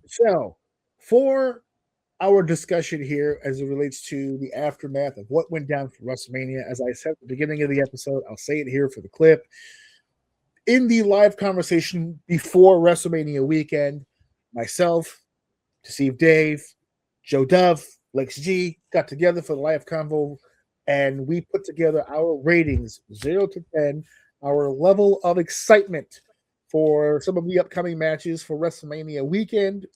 So, for our discussion here as it relates to the aftermath of what went down for WrestleMania, as I said at the beginning of the episode, I'll say it here for the clip. In the live conversation before WrestleMania weekend, myself, Steve Dave, Joe Dove, Lex G got together for the live convo and we put together our ratings 0 to 10, our level of excitement for some of the upcoming matches for WrestleMania weekend.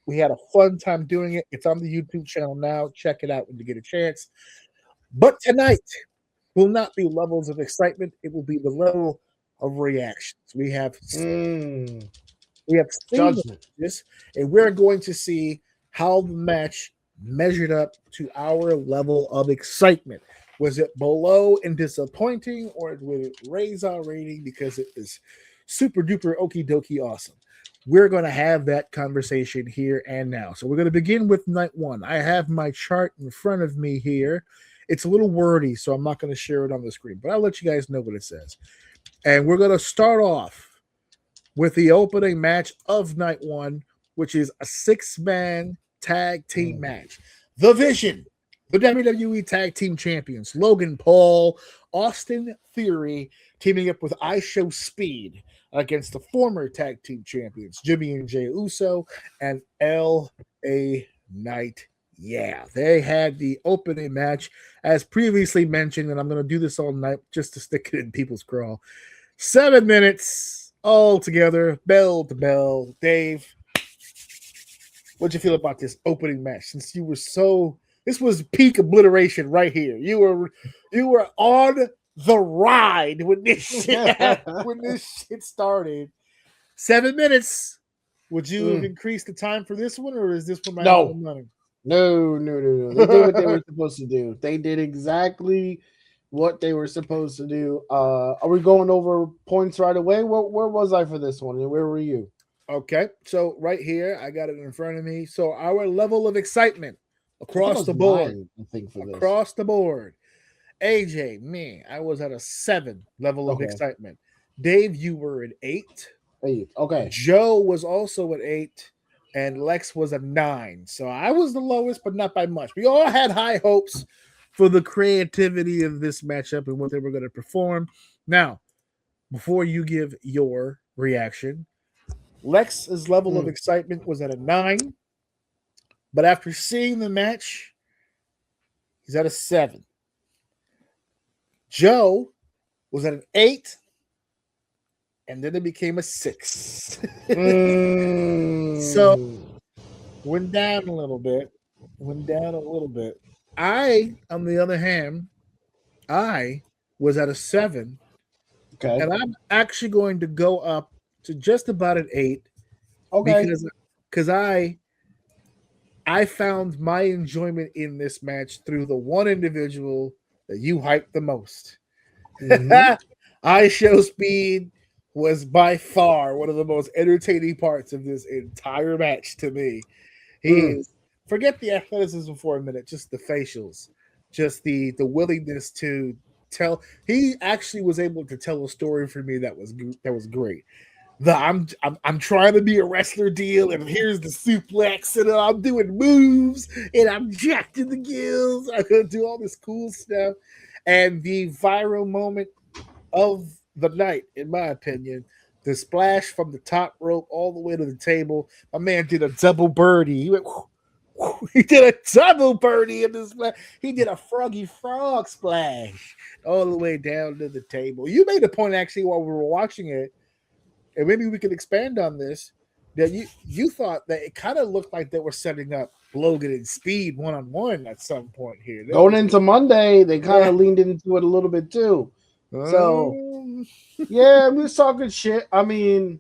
We had a fun time doing it. It's on the YouTube channel now. Check it out when you get a chance. But tonight will not be levels of excitement. It will be the level of reactions. We have seen Judgment. this, and we're going to see how the match measured up to our level of excitement. Was it below and disappointing, or would it raise our rating because it is super duper okie dokie awesome? We're going to have that conversation here and now. So we're going to begin with night one. I have my chart in front of me here. It's a little wordy, so I'm not going to share it on the screen, but I'll let you guys know what it says. And we're going to start off with the opening match of night one, which is a 6-man tag team match. The Vision, the WWE Tag Team Champions, Logan Paul, Austin Theory, teaming up with I Show Speed against the former tag team champions, Jimmy and Jay Uso and L.A. Knight. Yeah, they had the opening match, as previously mentioned, and I'm going to do this all night just to stick it in people's crawl. 7 minutes all together, bell to bell. Dave, what'd you feel about this opening match? Since you were this was peak obliteration right here. You were on the ride when this shit started. 7 minutes. Would you have increased the time for this one, or is this one right on the money? No. They did what they were supposed to do. They did exactly what they were supposed to do. Are we going over points right away? Where was I for this one, and where were you? Okay, so right here, I got it in front of me. So our level of excitement across the board. Across the board. AJ, me, I was at a 7 level of excitement. Dave, you were at 8. 8. Okay. Joe was also at 8, and Lex was a 9. So I was the lowest, but not by much. We all had high hopes for the creativity of this matchup and what they were going to perform. Now, before you give your reaction, Lex's level of excitement was at a 9, but after seeing the match, he's at a 7. Joe was at an 8, and then it became a 6. So went down a little bit. I, on the other hand, I was at a 7. Okay. And I'm actually going to go up to just about an 8. Okay. Because I found my enjoyment in this match through the one individual that you hyped the most. I Show Speed was by far one of the most entertaining parts of this entire match to me. He is, forget the athleticism for a minute, just the facials, just the willingness to tell. He actually was able to tell a story for me that was great. I'm trying to be a wrestler deal, and here's the suplex, and I'm doing moves, and I'm jacked in the gills. I'm gonna do all this cool stuff, and the viral moment of the night, in my opinion, the splash from the top rope all the way to the table. My man did a double birdie. He went. He did a double birdie in this splash. He did a froggy frog splash all the way down to the table. You made a point actually while we were watching it. And maybe we could expand on this, that you thought that it kind of looked like they were setting up Logan and Speed one-on-one at some point here. Going into Monday, they kind of leaned into it a little bit too. So, yeah, we was talking shit. I mean,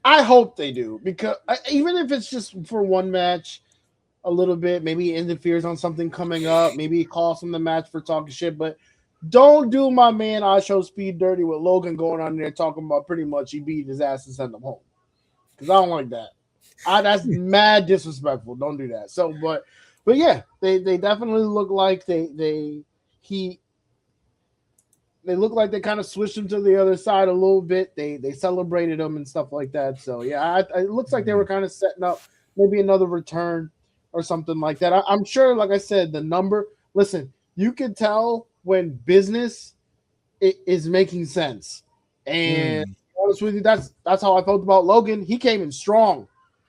I hope they do, because even if it's just for one match, a little bit, maybe it interferes on something coming up, maybe it costs them the match for talking shit, but don't do my man I Show Speed dirty with Logan going on there talking about pretty much he beat his ass and sent him home. Because I don't like that. That's mad disrespectful. Don't do that. So, but yeah, they definitely look like he They look like they kind of switched him to the other side a little bit. They celebrated him and stuff like that. So yeah, it looks like they were kind of setting up maybe another return or something like that. I'm sure, like I said, the number. Listen, you can tell when business is making sense. And to be honest with you, that's how I felt about Logan. He came in strong.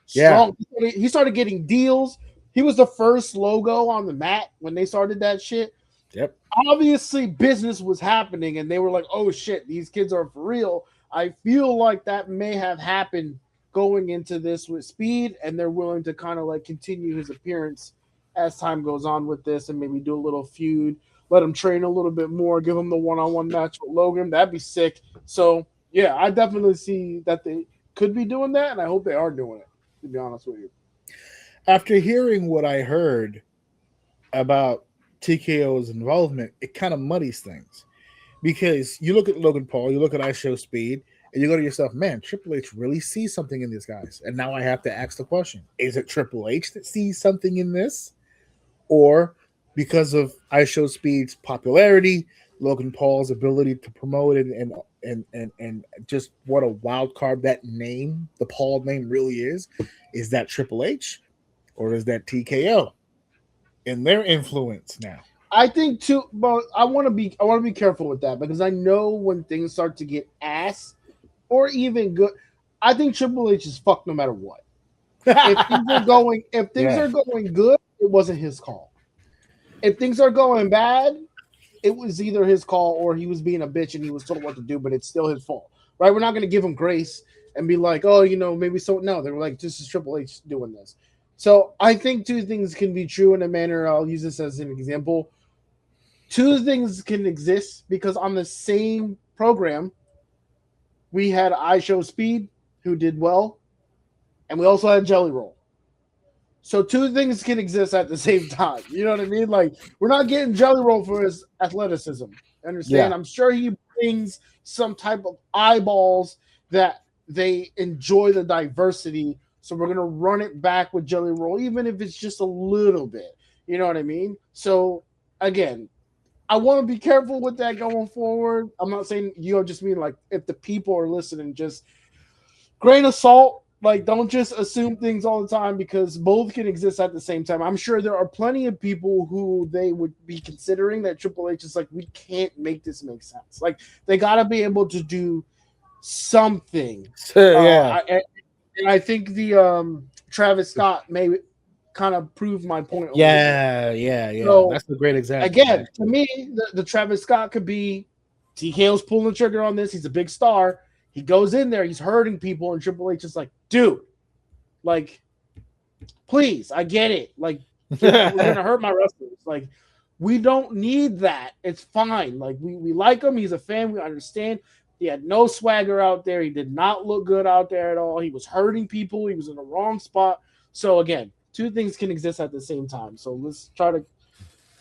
Yeah. He started getting deals. He was the first logo on the mat when they started that shit. Yep. Obviously, business was happening, and they were like, "Oh shit, these kids are for real." I feel like that may have happened going into this with Speed, and they're willing to kind of like continue his appearance as time goes on with this, and maybe do a little feud, let him train a little bit more, give him the one-on-one match with Logan. That'd be sick. So yeah, I definitely see that they could be doing that, and I hope they are doing it. To be honest with you, After hearing what I heard about TKO's involvement, it kind of muddies things because you look at Logan Paul, you look at I Show Speed, and you go to yourself, man, Triple H really sees something in these guys. And now I have to ask the question: is it Triple H that sees something in this, or because of I Show Speed's popularity, Logan Paul's ability to promote it, and just what a wild card that name, the Paul name, really is? Is that Triple H, or is that TKO in their influence now? I think too. But I want to be careful with that because I know when things start to get ass or even good, I think Triple H is fucked no matter what. If things are going good, it wasn't his call. If things are going bad, it was either his call or he was being a bitch and he was told what to do, but it's still his fault, right? We're not going to give him grace and be like, oh, maybe so. No, they were like, this is Triple H doing this. So I think two things can be true in a manner. I'll use this as an example. Two things can exist because on the same program, we had I Show Speed, who did well, and we also had Jelly Roll. So two things can exist at the same time. You know what I mean? Like, we're not getting Jelly Roll for his athleticism. Understand? Yeah. I'm sure he brings some type of eyeballs that they enjoy the diversity. So we're going to run it back with Jelly Roll, even if it's just a little bit. You know what I mean? So, again, I want to be careful with that going forward. I'm not saying just mean like if the people are listening, just grain of salt. Like, don't just assume things all the time because both can exist at the same time. I'm sure there are plenty of people who they would be considering that Triple H is like, we can't make this make sense. Like, they got to be able to do something. Yeah. And I think the Travis Scott may kind of prove my point. Yeah. So, that's a great example. Again, to me, the Travis Scott could be TKO's pulling the trigger on this. He's a big star. He goes in there, he's hurting people, and Triple H is like, dude, like, please, I get it. Like, we're going to hurt my wrestlers. Like, we don't need that. It's fine. Like, we like him. He's a fan. We understand. He had no swagger out there. He did not look good out there at all. He was hurting people. He was in the wrong spot. So, again, two things can exist at the same time. So, let's try to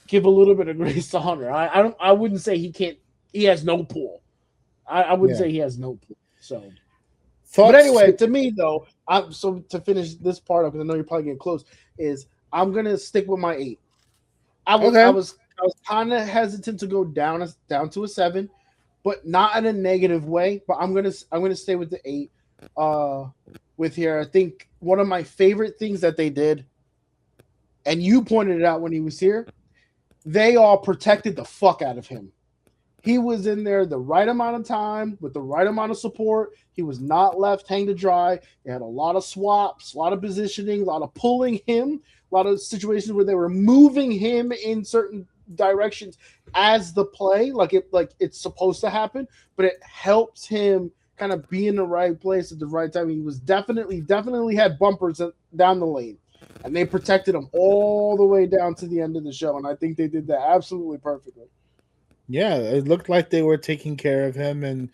give a little bit of grace to Hunter. I wouldn't say he has no pull. I wouldn't say he has no pull. So, but anyway, to me though, so to finish this part up, because I know you're probably getting close, is I'm gonna stick with my 8. I was kind of hesitant to go down to a 7, but not in a negative way. But I'm gonna stay with the 8. With here, I think one of my favorite things that they did, and you pointed it out when he was here, they all protected the fuck out of him. He was in there the right amount of time with the right amount of support. He was not left hang to dry. They had a lot of swaps, a lot of positioning, a lot of pulling him, a lot of situations where they were moving him in certain directions as the play, like it's supposed to happen, but it helps him kind of be in the right place at the right time. He was definitely had bumpers down the lane, and they protected him all the way down to the end of the show, and I think they did that absolutely perfectly. Yeah, it looked like they were taking care of him. And,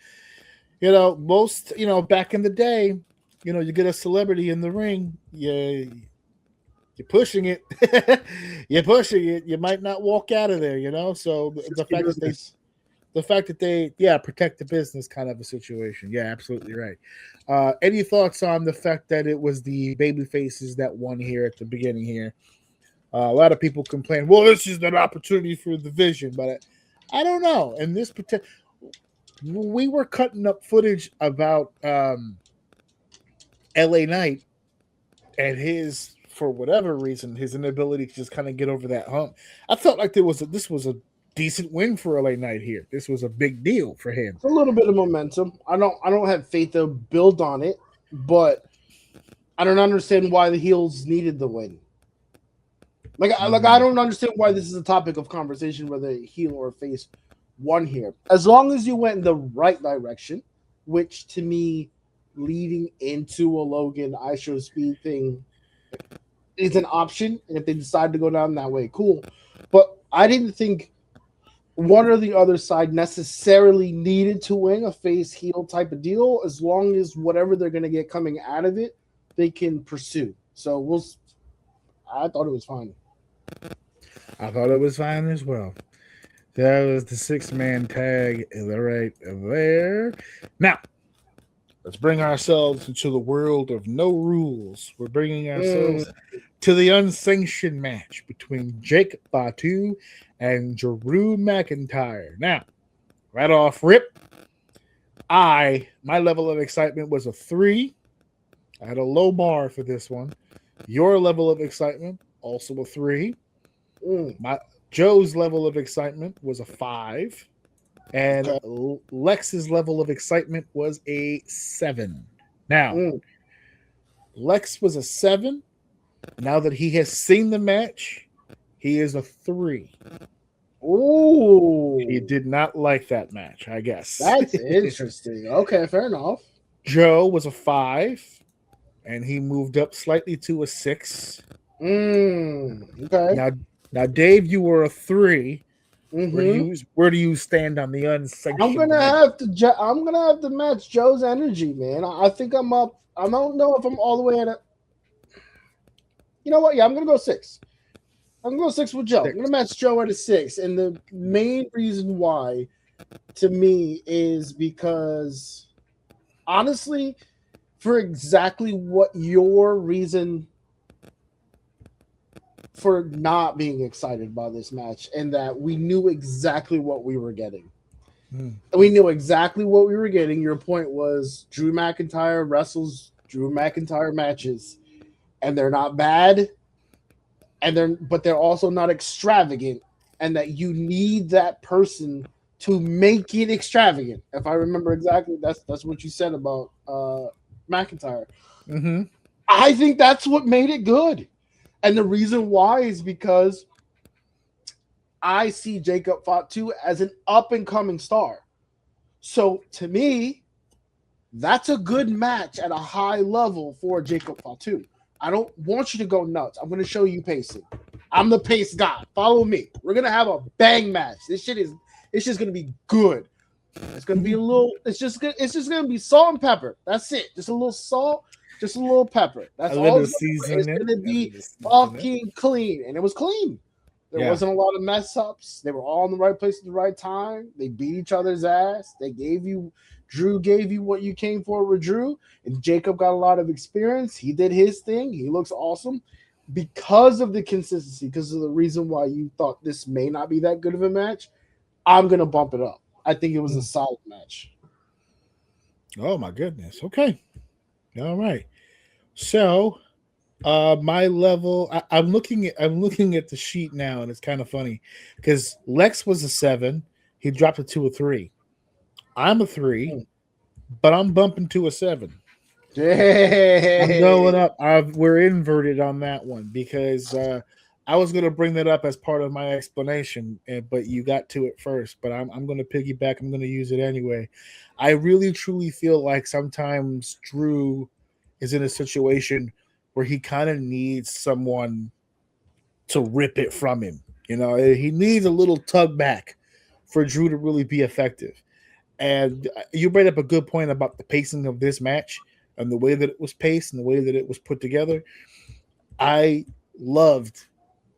most, back in the day, you get a celebrity in the ring, you're pushing it. You're pushing it. You might not walk out of there, So the fact that they protect the business kind of a situation. Yeah, absolutely right. Any thoughts on the fact that it was the baby faces that won here at the beginning here? A lot of people complain, well, this is an opportunity for the Vision, but I don't know. In this particular, we were cutting up footage about LA Knight and his, for whatever reason, his inability to just kind of get over that hump. I felt like this was a decent win for LA Knight here. This was a big deal for him. It's a little bit of momentum. I don't have faith to build on it, but I don't understand why the heels needed the win. Like I don't understand why this is a topic of conversation whether a heel or a face won here. As long as you went in the right direction, which to me, leading into a Logan ISO speed thing is an option, and if they decide to go down that way, cool. But I didn't think one or the other side necessarily needed to win a face heel type of deal, as long as whatever they're going to get coming out of it, they can pursue. So I thought it was fine. I thought it was fine as well. That was the 6-man tag right there. Now, let's bring ourselves into the world of no rules. We're bringing ourselves to the unsanctioned match between Jacob Fatu and Drew McIntyre. Now, right off rip, my level of excitement was a 3. I had a low bar for this one. Your level of excitement, also a 3. Joe's level of excitement was a 5. And Lex's level of excitement was a 7. Now, Lex was a 7. Now that he has seen the match, he is a 3. Ooh. He did not like that match, I guess. That's interesting. Okay, fair enough. Joe was a 5, and he moved up slightly to a 6. Okay. Now, Dave, you were a 3. Mm-hmm. Where do you stand on the unsanctioned? I'm gonna have to match Joe's energy, man. I think I'm up. I don't know if I'm all the way at it. You know what? Yeah, I'm gonna go 6. I'm gonna go 6 with Joe. 6. I'm gonna match Joe at a 6, and the main reason why, to me, is because honestly, for exactly what your reason for not being excited by this match, and that we knew exactly what we were getting. We knew exactly what we were getting. Your point was Drew McIntyre wrestles Drew McIntyre matches, and they're not bad, but they're also not extravagant, and that you need that person to make it extravagant. If I remember exactly, that's what you said about McIntyre. Mm-hmm. I think that's what made it good. And the reason why is because I see Jacob Fatu as an up-and-coming star. So, to me, that's a good match at a high level for Jacob Fatu. I don't want you to go nuts. I'm going to show you pacing. I'm the pace guy. Follow me. We're going to have a bang match. It's just going to be good. It's going to be it's just going to be salt and pepper. That's it. Just a little salt. Just a little pepper. That's all it's going to be. Fucking clean. And it was clean. There wasn't a lot of mess ups. They were all in the right place at the right time. They beat each other's ass. Drew gave you what you came for with Drew. And Jacob got a lot of experience. He did his thing. He looks awesome. Because of the consistency, because of the reason why you thought this may not be that good of a match, I'm going to bump it up. I think it was a solid match. Oh, my goodness. Okay. All right. So, my level, I'm looking at the sheet now, and it's kind of funny because Lex was a 7. He dropped it to a 3. I'm a 3, but I'm bumping to a 7. I'm going up. We're inverted on that one because I was going to bring that up as part of my explanation, but you got to it first. But I'm going to piggyback. I'm going to use it anyway. I really, truly feel like sometimes Drew is in a situation where he kind of needs someone to rip it from him. You know, he needs a little tug back for Drew to really be effective. And you brought up a good point about the pacing of this match and the way that it was paced and the way that it was put together. I loved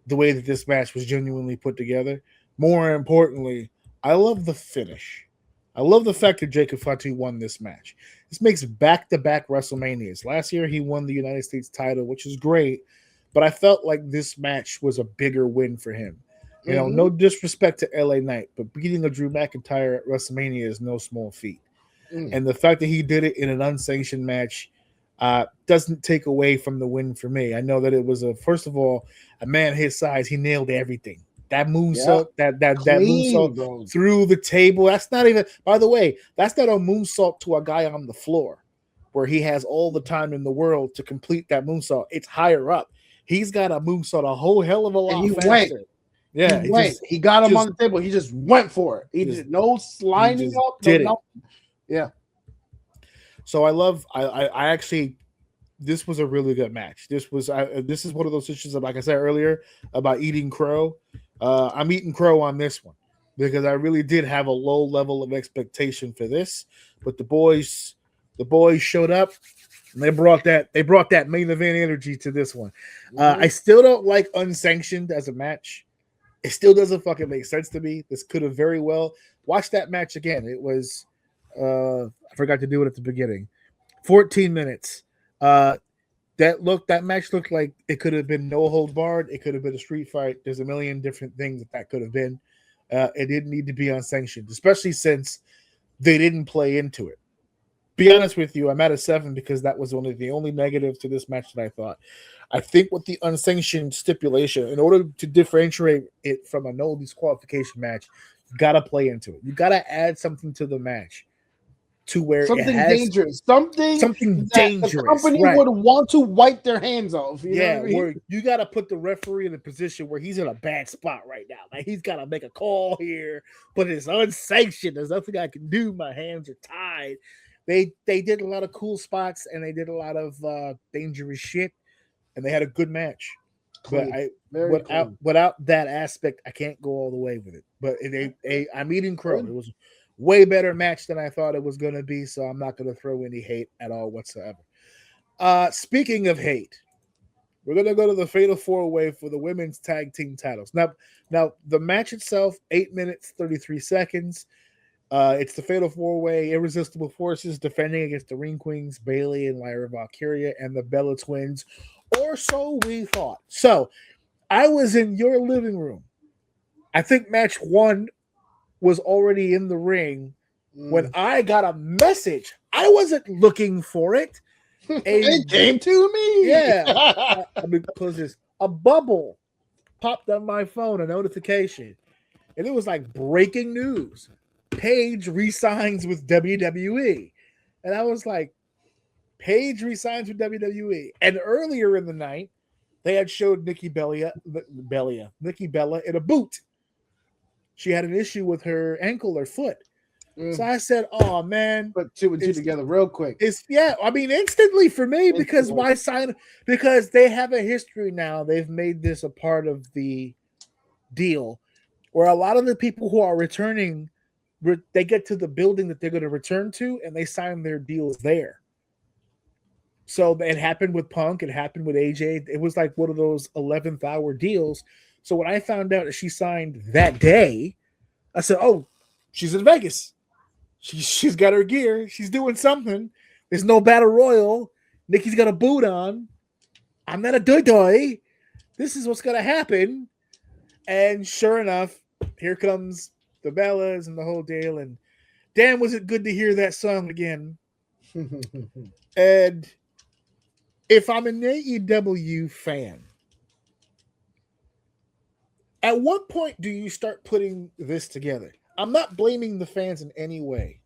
the way that this match was genuinely put together. More importantly, I love the finish. I love the fact that Jacob Fatu won this match. This makes back-to-back WrestleManias. Last year, he won the United States title, which is great, but I felt like this match was a bigger win for him. You know, no disrespect to LA Knight, but beating a Drew McIntyre at WrestleMania is no small feat. And the fact that he did it in an unsanctioned match doesn't take away from the win for me. I know that it was first of all, a man his size, he nailed everything. That moonsault, that moonsault bro. through the table. That's not even. By the way, that's not a moonsault to a guy on the floor, where he has all the time in the world to complete that moonsault. It's higher up. He's got a moonsault a whole hell of a lot faster. Yeah, he got him on the table. He just went for it. He did no sliding up. Did it. Yeah. So I actually, this was a really good match. This is one of those issues, like I said earlier, about eating crow. I'm eating crow on this one because I really did have a low level of expectation for this, but the boys showed up and they brought that main event energy to this one. I still don't like unsanctioned as a match. It still doesn't fucking make sense to me. This could have very well watched that match again. It was I forgot to do it at the beginning. 14 minutes. That match looked like it could have been no holds barred. It could have been a street fight. There's a million different things that could have been. It didn't need to be unsanctioned, especially since they didn't play into it. Be honest with you, I'm at a 7 because that was the only negative to this match that I thought. I think with the unsanctioned stipulation, in order to differentiate it from a no disqualification match, you got to play into it. You got to add something to the match to where something it has dangerous, something dangerous. The company would want to wipe their hands off. You know what I mean? Where you got to put the referee in a position where he's in a bad spot right now. Like he's got to make a call here, but it's unsanctioned. There's nothing I can do. My hands are tied. They did a lot of cool spots and they did a lot of dangerous shit, and they had a good match. Clean. But without that aspect, I can't go all the way with it. But I'm eating crow. It was way better match than I thought it was going to be, so I'm not going to throw any hate at all whatsoever. Speaking of hate, we're going to go to the Fatal 4-Way for the women's tag team titles. Now the match itself, 8 minutes, 33 seconds. It's the Fatal 4-Way, Irresistible Forces defending against the Ring Queens, Bayley and Lyra Valkyria, and the Bella Twins, or so we thought. So I was in your living room. I think match 1 was already in the ring when I got a message. I wasn't looking for it. It came to me. Yeah. A bubble popped on my phone, a notification. And it was like breaking news. Paige resigns with WWE. And I was like, Paige resigns with WWE. And earlier in the night, they had showed Nikki Bella in a boot. She had an issue with her ankle or foot. So I said, oh, man. Put 2 and 2 together real quick. Instantly for me, because why sign? Because they have a history now. They've made this a part of the deal where a lot of the people who are returning, they get to the building that they're going to return to and they sign their deals there. So it happened with Punk. It happened with AJ. It was like one of those 11th hour deals. So when I found out that she signed that day, I said, oh, she's in Vegas. She's got her gear. She's doing something. There's no battle royal. Nikki's got a boot on. I'm not a doy. This is what's going to happen. And sure enough, here comes the Bellas and the whole deal. And damn, was it good to hear that song again. And if I'm an AEW fan, at what point do you start putting this together? I'm not blaming the fans in any way,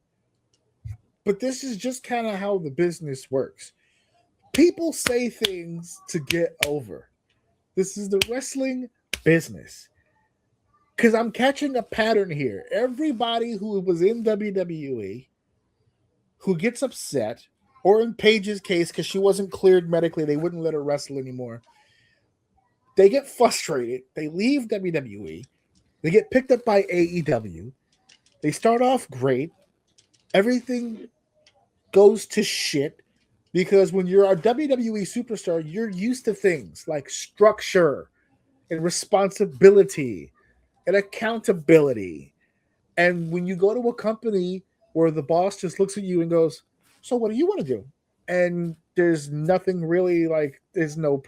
but this is just kind of how the business works. People say things to get over. This is the wrestling business. Because I'm catching a pattern here. Everybody who was in WWE who gets upset, or in Paige's case, because she wasn't cleared medically, they wouldn't let her wrestle anymore. They get frustrated. They leave WWE. They get picked up by AEW. They start off great. Everything goes to shit because when you're a WWE superstar, you're used to things like structure and responsibility and accountability. And when you go to a company where the boss just looks at you and goes, so what do you want to do? And there's nothing really, like, there's no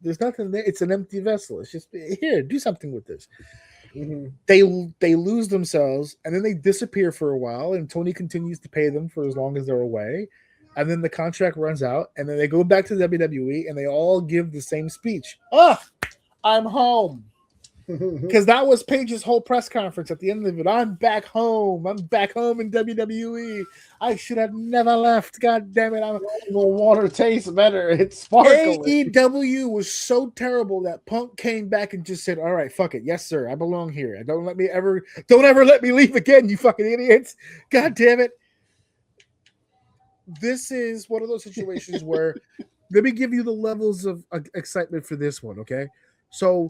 There's nothing there. It's an empty vessel. It's just here. Do something with this. Mm-hmm. They lose themselves, and then they disappear for a while. And Tony continues to pay them for as long as they're away. And then the contract runs out, and then they go back to WWE, and they all give the same speech. I'm home. Because that was Paige's whole press conference at the end of it. I'm back home. I'm back home in WWE. I should have never left. God damn it. The water tastes better. It's sparkling. AEW was so terrible that Punk came back and just said, all right, fuck it. Yes, sir. I belong here. Don't ever let me leave again, you fucking idiots. God damn it. This is one of those situations where let me give you the levels of excitement for this one, okay? So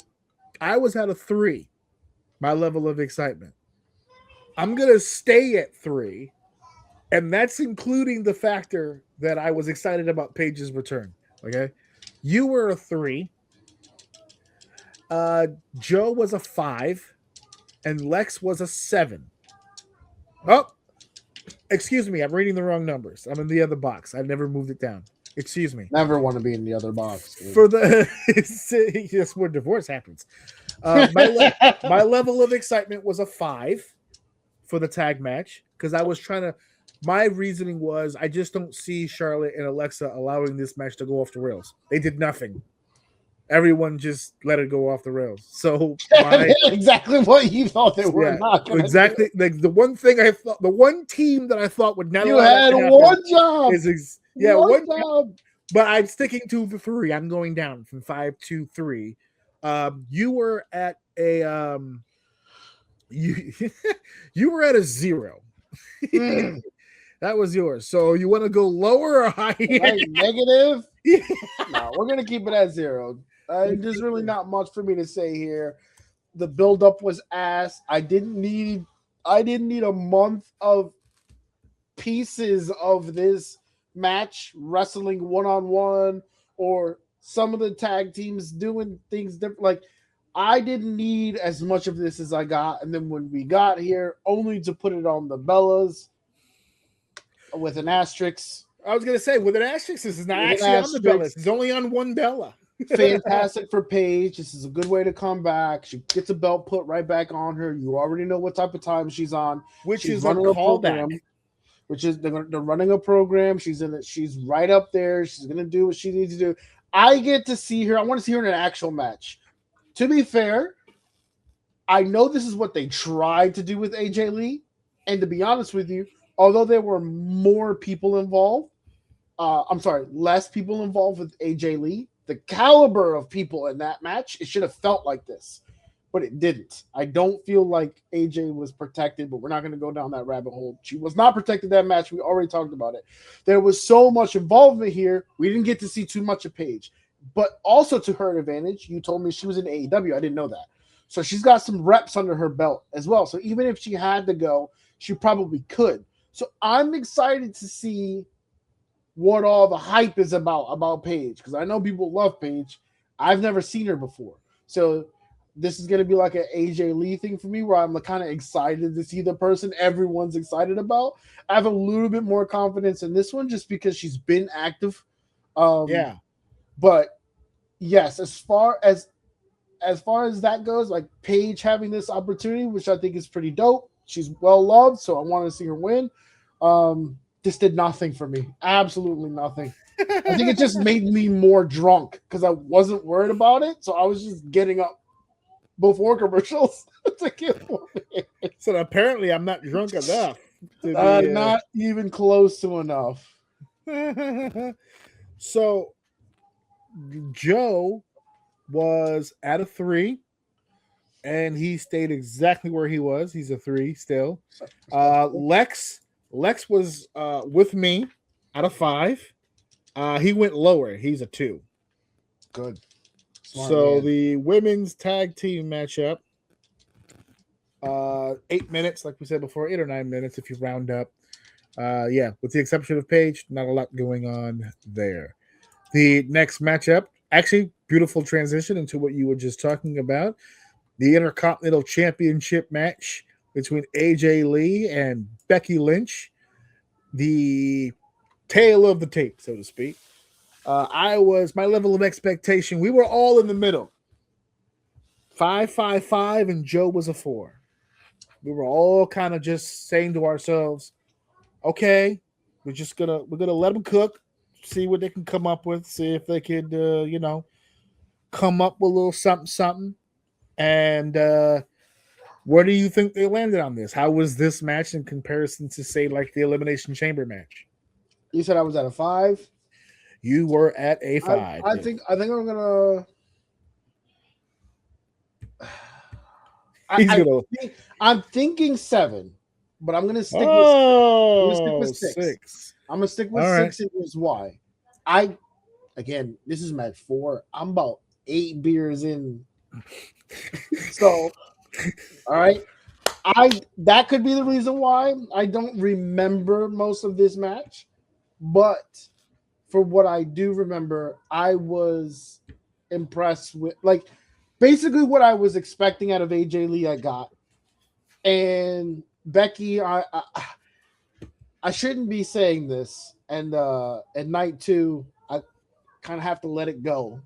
I was at a 3, my level of excitement. I'm going to stay at 3, and that's including the factor that I was excited about Paige's return, okay? You were a 3. Joe was a 5, and Lex was a 7. Oh, excuse me. I'm reading the wrong numbers. I'm in the other box. I've never moved it down. Excuse me. Never want to be in the other box. Dude. For the that's where divorce happens. My level of excitement was a 5 for the tag match because I was trying to. My reasoning was I just don't see Charlotte and Alexa allowing this match to go off the rails. They did nothing. Everyone just let it go off the rails. So exactly what you thought they were not going to exactly do. Like the one team that I thought would never. You had one job. One job. But I'm sticking to the 3. I'm going down from 5 to 3. You were at a you were at a 0. That was yours. So you want to go lower or higher? Negative? No, we're gonna keep it at 0. There's really not much for me to say here. The buildup was ass. I didn't need a month of pieces of this match wrestling one-on-one or some of the tag teams doing things different. Like I didn't need as much of this as I got, and then when we got here, only to put it on the Bellas with an asterisk. I was gonna say with an asterisk, this is not actually on the Bellas. It's only on one Bella. Fantastic for Paige. This is a good way to come back. She gets a belt put right back on her. You already know what type of time she's on. Which is running a callback. Which is they're running a program. She's in it. She's right up there. She's gonna do what she needs to do. I get to see her. I want to see her in an actual match. To be fair, I know this is what they tried to do with AJ Lee, and to be honest with you, although there were more people involved, less people involved with AJ Lee, the caliber of people in that match, it should have felt like this, but it didn't. I don't feel like AJ was protected, but we're not going to go down that rabbit hole. She was not protected that match. We already talked about it. There was so much involvement here. We didn't get to see too much of Paige, but also to her advantage, you told me she was in AEW. I didn't know that. So she's got some reps under her belt as well. So even if she had to go, she probably could. So I'm excited to see what all the hype is about Paige, because I know people love Paige. I've never seen her before. So this is going to be like an AJ Lee thing for me, where I'm kind of excited to see the person everyone's excited about. I have a little bit more confidence in this one just because she's been active. But yes, as far as that goes, like Paige having this opportunity, which I think is pretty dope. She's well loved, so I want to see her win. This did nothing for me. Absolutely nothing. I think it just made me more drunk because I wasn't worried about it. So I was just getting up before commercials to get one. So apparently I'm not drunk enough. Not even close to enough. So Joe was at a 3, and he stayed exactly where he was. He's a 3 still. Lex was with me at a 5. He went lower. He's a 2. Good. Smart man. The women's tag team matchup, 8 minutes, like we said before, 8 or 9 minutes if you round up. With the exception of Paige, not a lot going on there. The next matchup, actually, beautiful transition into what you were just talking about. The Intercontinental Championship match between AJ Lee and Becky Lynch. The tail of the tape, so to speak. My level of expectation. We were all in the middle. 5-5-5, and Joe was a 4. We were all kind of just saying to ourselves, "Okay, we're gonna let them cook, see what they can come up with, see if they could, come up with a little something, something." And where do you think they landed on this? How was this match in comparison to, say, like the Elimination Chamber match? You said I was at a 5. You were at a I, 5. I think I'm gonna. He's gonna. I'm thinking 7, but I'm gonna stick with. I'm gonna stick Oh, with 6. 6. I'm gonna stick with All right. 6, and here's why. Again, this is match 4. I'm about 8 beers in. So, all right. That could be the reason why I don't remember most of this match, but for what I do remember, I was impressed with basically what I was expecting out of AJ Lee. I got, and Becky. I shouldn't be saying this, and at night 2, I kind of have to let it go.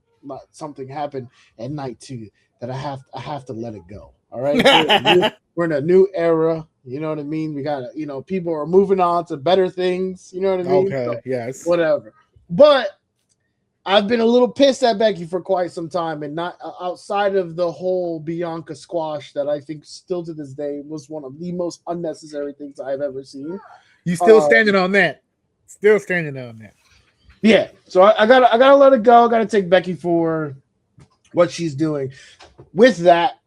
Something happened at night 2 that I have to let it go. All right, we're in a new era. You know what I mean? We got people are moving on to better things. You know what I mean? Okay. So, Yes. whatever. But I've been a little pissed at Becky for quite some time, and not outside of the whole Bianca squash that I think still to this day was one of the most unnecessary things I've ever seen. You still standing on that? Still standing on that? Yeah. So I gotta let it go. I gotta take Becky for what she's doing. With that,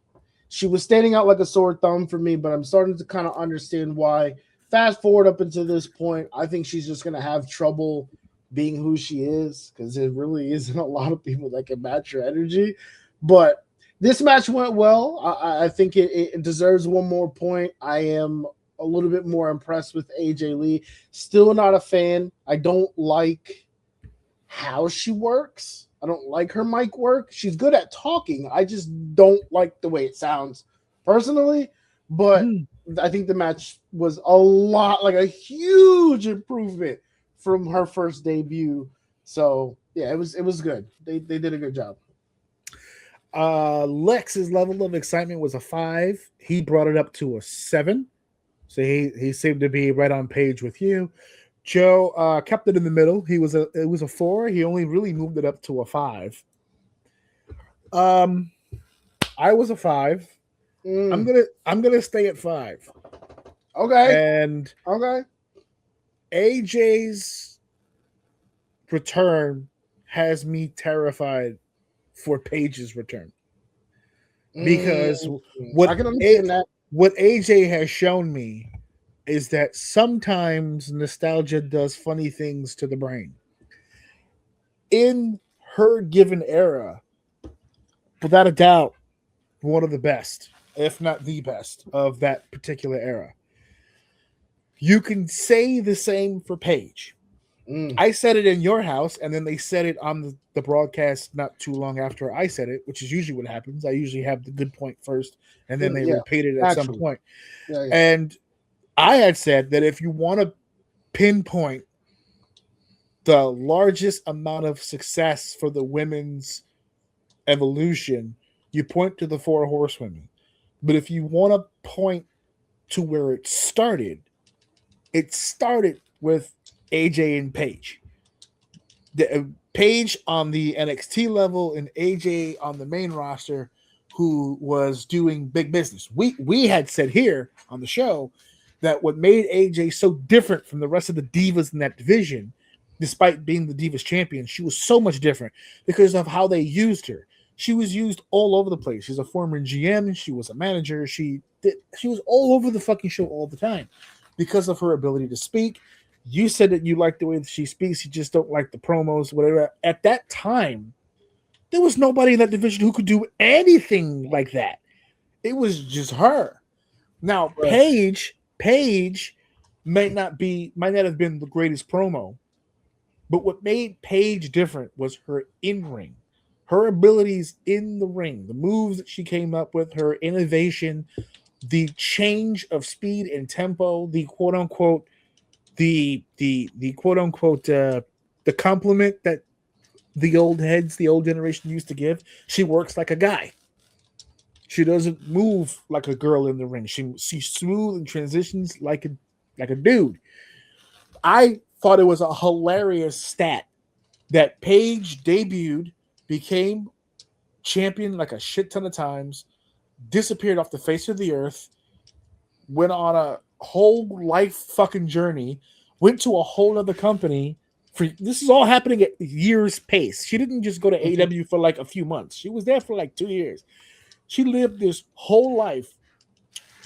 she was standing out like a sore thumb for me, but I'm starting to kind of understand why. Fast forward up until this point, I think she's just gonna have trouble being who she is because there really isn't a lot of people that can match her energy. But this match went well. I think it deserves one more point. I am a little bit more impressed with AJ Lee. Still not a fan. I don't like how she works. I don't like her mic work. She's good at talking. I just don't like the way it sounds personally. But I think the match was a huge improvement from her first debut. So yeah, it was good. They did a good job. Lex's level of excitement was a 5. He brought it up to a 7. So he seemed to be right on page with you. Joe kept it in the middle. It was a 4. He only really moved it up to a 5. I was a 5. I'm gonna stay at 5. Okay. And okay. AJ's return has me terrified for Paige's return. Because I can understand that. What AJ has shown me is that sometimes nostalgia does funny things to the brain. In her given era, without a doubt, one of the best, if not the best, of that particular era. You can say the same for Paige. I said it in your house, and then they said it on the broadcast not too long after I said it, which is usually what happens. I usually have the good point first, and then they repeat it at some point. Yeah. And I had said that if you want to pinpoint the largest amount of success for the women's evolution, you point to the 4 horsewomen. But if you want to point to where it started with AJ and Paige. Paige on the NXT level and AJ on the main roster, who was doing big business. We had said here on the show that what made AJ so different from the rest of the divas in that division, despite being the Divas champion, she was so much different because of how they used her. She was used all over the place. She's a former GM. She was a manager. She was all over the fucking show all the time because of her ability to speak. You said that you like the way that she speaks. You just don't like the promos, whatever. At that time, there was nobody in that division who could do anything like that. It was just her. Now, Paige might not have been the greatest promo, but what made Paige different was her in-ring. Her abilities in the ring, the moves that she came up with, her innovation, the change of speed and tempo, the quote unquote, the compliment that the old heads, the old generation used to give. She works like a guy. She doesn't move like a girl in the ring. She's smooth and transitions like a dude. I thought it was a hilarious stat that Paige debuted, became champion like a shit ton of times, disappeared off the face of the earth, went on a whole life fucking journey, went to a whole other company. For this is all happening at years pace. She didn't just go to AEW for like a few months. She was there for like 2 years. She lived this whole life,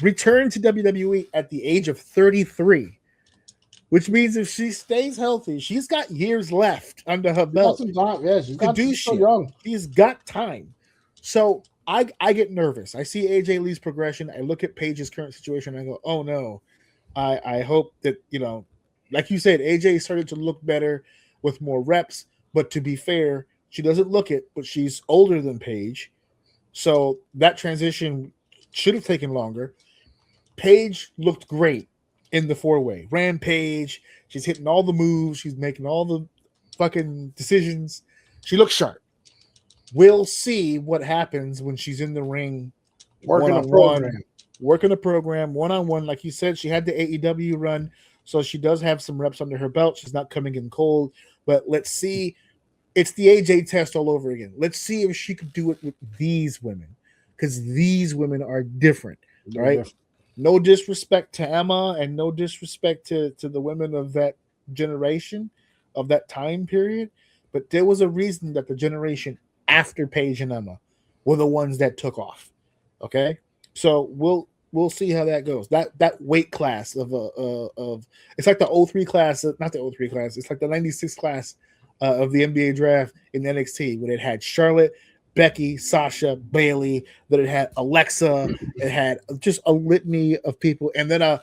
returned to WWE at the age of 33, which means if she stays healthy, she's got years left under her belt. Some time. Yeah, she's so young. She's got time. So I get nervous. I see AJ Lee's progression. I look at Paige's current situation. And I go, oh no. I hope that, like you said, AJ started to look better with more reps. But to be fair, she doesn't look it, but she's older than Paige. So that transition should have taken longer. Paige looked great in the 4-way. Rampage. She's hitting all the moves. She's making all the fucking decisions. She looks sharp. We'll see what happens when she's in the ring working a program one-on-one. Like you said, she had the AEW run, so she does have some reps under her belt. She's not coming in cold, but let's see. It's the AJ test all over again. Let's see if she could do it with these women, because these women are different, right? No disrespect to Emma and no disrespect to the women of that generation, of that time period, but there was a reason that the generation after Paige and Emma were the ones that took off. Okay, so we'll see how that goes. That weight class of it's like the 03 class, not the 03 class. It's like the 96 class of the NBA draft in NXT, when it had Charlotte, Becky, Sasha, Bailey, that it had Alexa, it had just a litany of people, and then a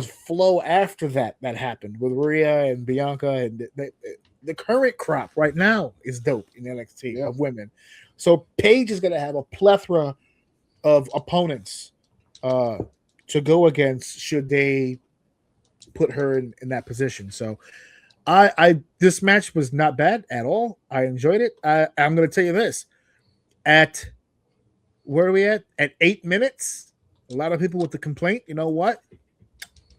flow after that happened with Rhea and Bianca, and the current crop right now is dope in NXT of women. So Paige is going to have a plethora of opponents to go against should they put her in that position. So this match was not bad at all. I enjoyed it. I'm going to tell you this. Where are we at? At 8 minutes? A lot of people with the complaint, you know what?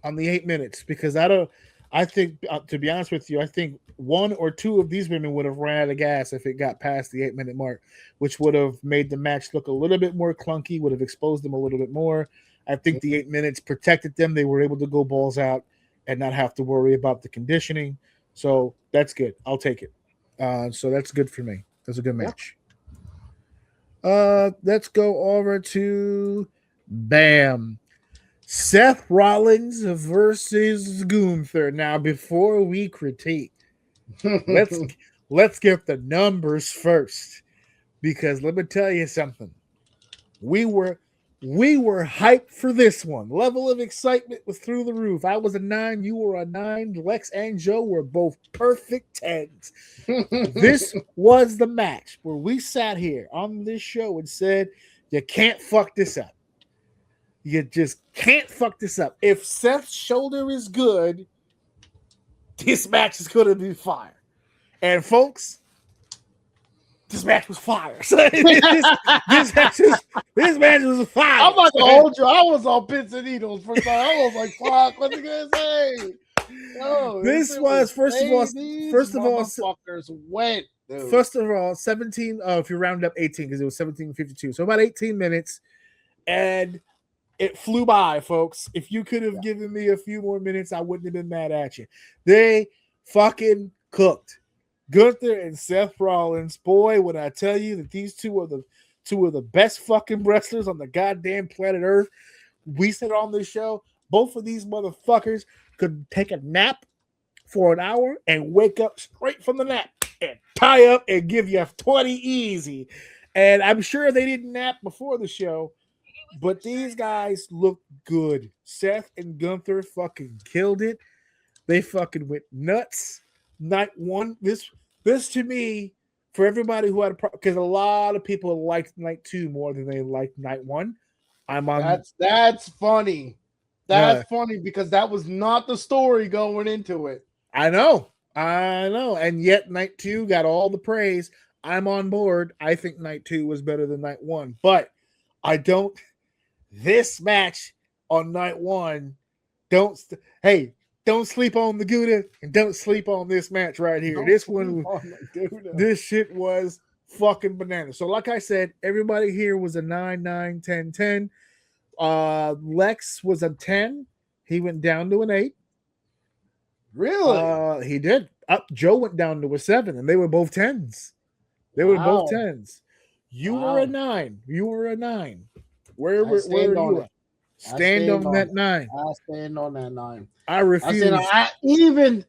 On the 8 minutes, because I think, to be honest with you, I think one or two of these women would have ran out of gas if it got past the 8 minute mark, which would have made the match look a little bit more clunky, would have exposed them a little bit more. I think the 8 minutes protected them. They were able to go balls out and not have to worry about the conditioning. So that's good. I'll take it. So that's good for me. That's a good match. Let's go over to Bam. Seth Rollins versus Gunther. Now, before we critique, let's get the numbers first, because let me tell you something. We were hyped for this one. Level of excitement was through the roof. I was a 9, you were a 9. Lex and Joe were both perfect 10s. This was the match where we sat here on this show and said, you can't fuck this up. You just can't fuck this up. If Seth's shoulder is good, this match is going to be fire. And folks, this match was fire. this match was fire. I'm not going to hold you. I was on pins and needles for time. I was like, fuck, what's he going to say? No, this was, first of all, motherfuckers went. Dude. First of all, 17, if you round up 18, because it was 17:52. So about 18 minutes. And it flew by, folks. If you could have given me a few more minutes, I wouldn't have been mad at you. They fucking cooked. Gunther and Seth Rollins. Boy, when I tell you that these two are the best fucking wrestlers on the goddamn planet Earth. We said on this show, both of these motherfuckers could take a nap for an hour and wake up straight from the nap and tie up and give you 20 easy. And I'm sure they didn't nap before the show, but these guys look good. Seth and Gunther fucking killed it. They fucking went nuts. Night one, this to me, for everybody who had because a lot of people liked night 2 more than they liked night 1. That's funny. That's funny, because that was not the story going into it. I know. I know, and yet night 2 got all the praise. I'm on board. I think night 2 was better than night 1, but I don't. This match on night 1, don't. Hey, don't sleep on the Gouda, and don't sleep on this match right here. Don't This sleep one, on the Gouda. this shit was fucking bananas. So, like I said, everybody here was a 9, 9, 10, 10. Lex was a 10. He went down to an 8. Really? He did. Up Joe went down to a 7, and they were both 10s. They were both Wow. 10s. You were Wow. a 9. You were a 9. I Where are stand on you it. at? Stand on that it. 9. I stand on that 9. I refuse. I even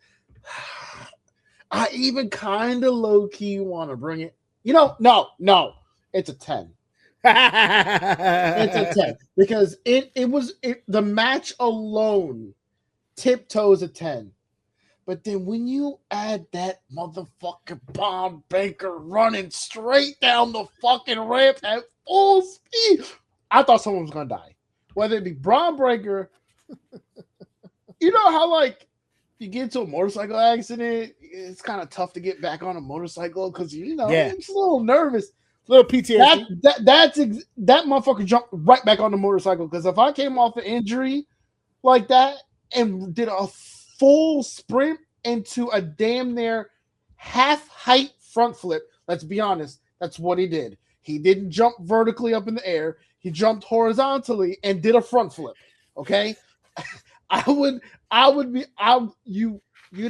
kind of low key want to bring it. No, it's a 10. It's a 10 because the match alone tiptoes a 10. But then when you add that motherfucking Bomb Breaker running straight down the fucking ramp at full speed, I thought someone was gonna die. Whether it be Braun Breaker, you know how like you get into a motorcycle accident, it's kind of tough to get back on a motorcycle because you're just a little nervous. Little PTSD. That motherfucker jumped right back on the motorcycle because if I came off an injury like that and did a full sprint into a damn near half height front flip, let's be honest, that's what he did. He didn't jump vertically up in the air. He jumped horizontally and did a front flip. Okay. You'd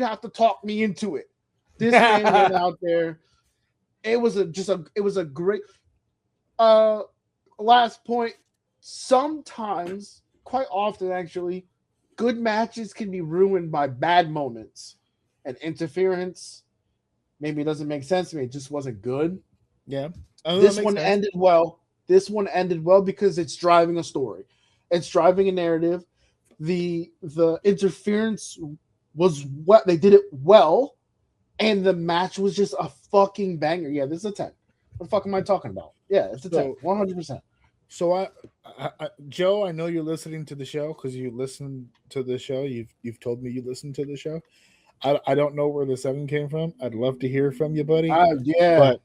have to talk me into it. This man went out there. It was a great last point. Sometimes, quite often actually, good matches can be ruined by bad moments and interference. Maybe it doesn't make sense to me. It just wasn't good. Yeah. This one ended well. This one ended well because it's driving a story. It's driving a narrative. The interference was what they did it well, and the match was just a fucking banger. Yeah, this is a 10. What the fuck am I talking about? Yeah, it's a 10. 100%. So Joe, I know you're listening to the show because you listen to the show. You've told me you listen to the show. I don't know where the 7 came from. I'd love to hear from you, buddy. Yeah. But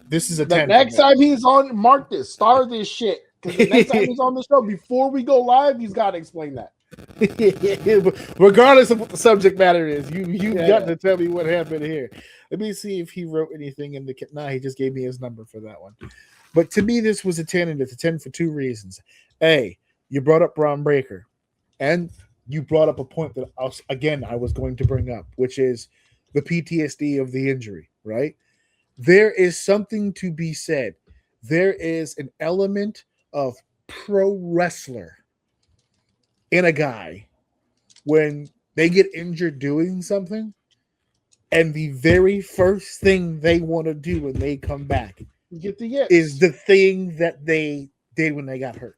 this is a 10. Next time he's on, mark this, star this shit. Because the next time he's on the show, before we go live, he's got to explain that. Regardless of what the subject matter is, you've got to tell me what happened here. Let me see if he wrote anything in the. Nah, he just gave me his number for that one. But to me, this was a 10, and it's a 10 for 2 reasons. A, you brought up Braun Breaker, and you brought up a point that I was going to bring up, which is the PTSD of the injury, right? There is something to be said. There is an element of pro wrestler in a guy when they get injured doing something, and the very first thing they want to do when they come back is the thing that they did when they got hurt.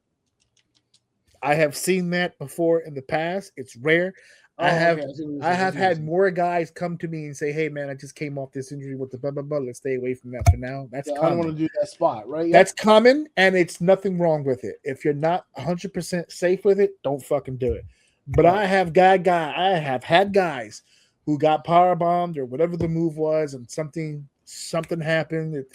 I have seen that before in the past. It's rare. I have had more guys come to me and say, "Hey, man, I just came off this injury with the blah blah blah. Let's stay away from that for now." That's common. I don't want to do that spot, right? That's common, and it's nothing wrong with it. If you're not 100% safe with it, don't fucking do it. But I have had guys who got power bombed or whatever the move was, and something happened.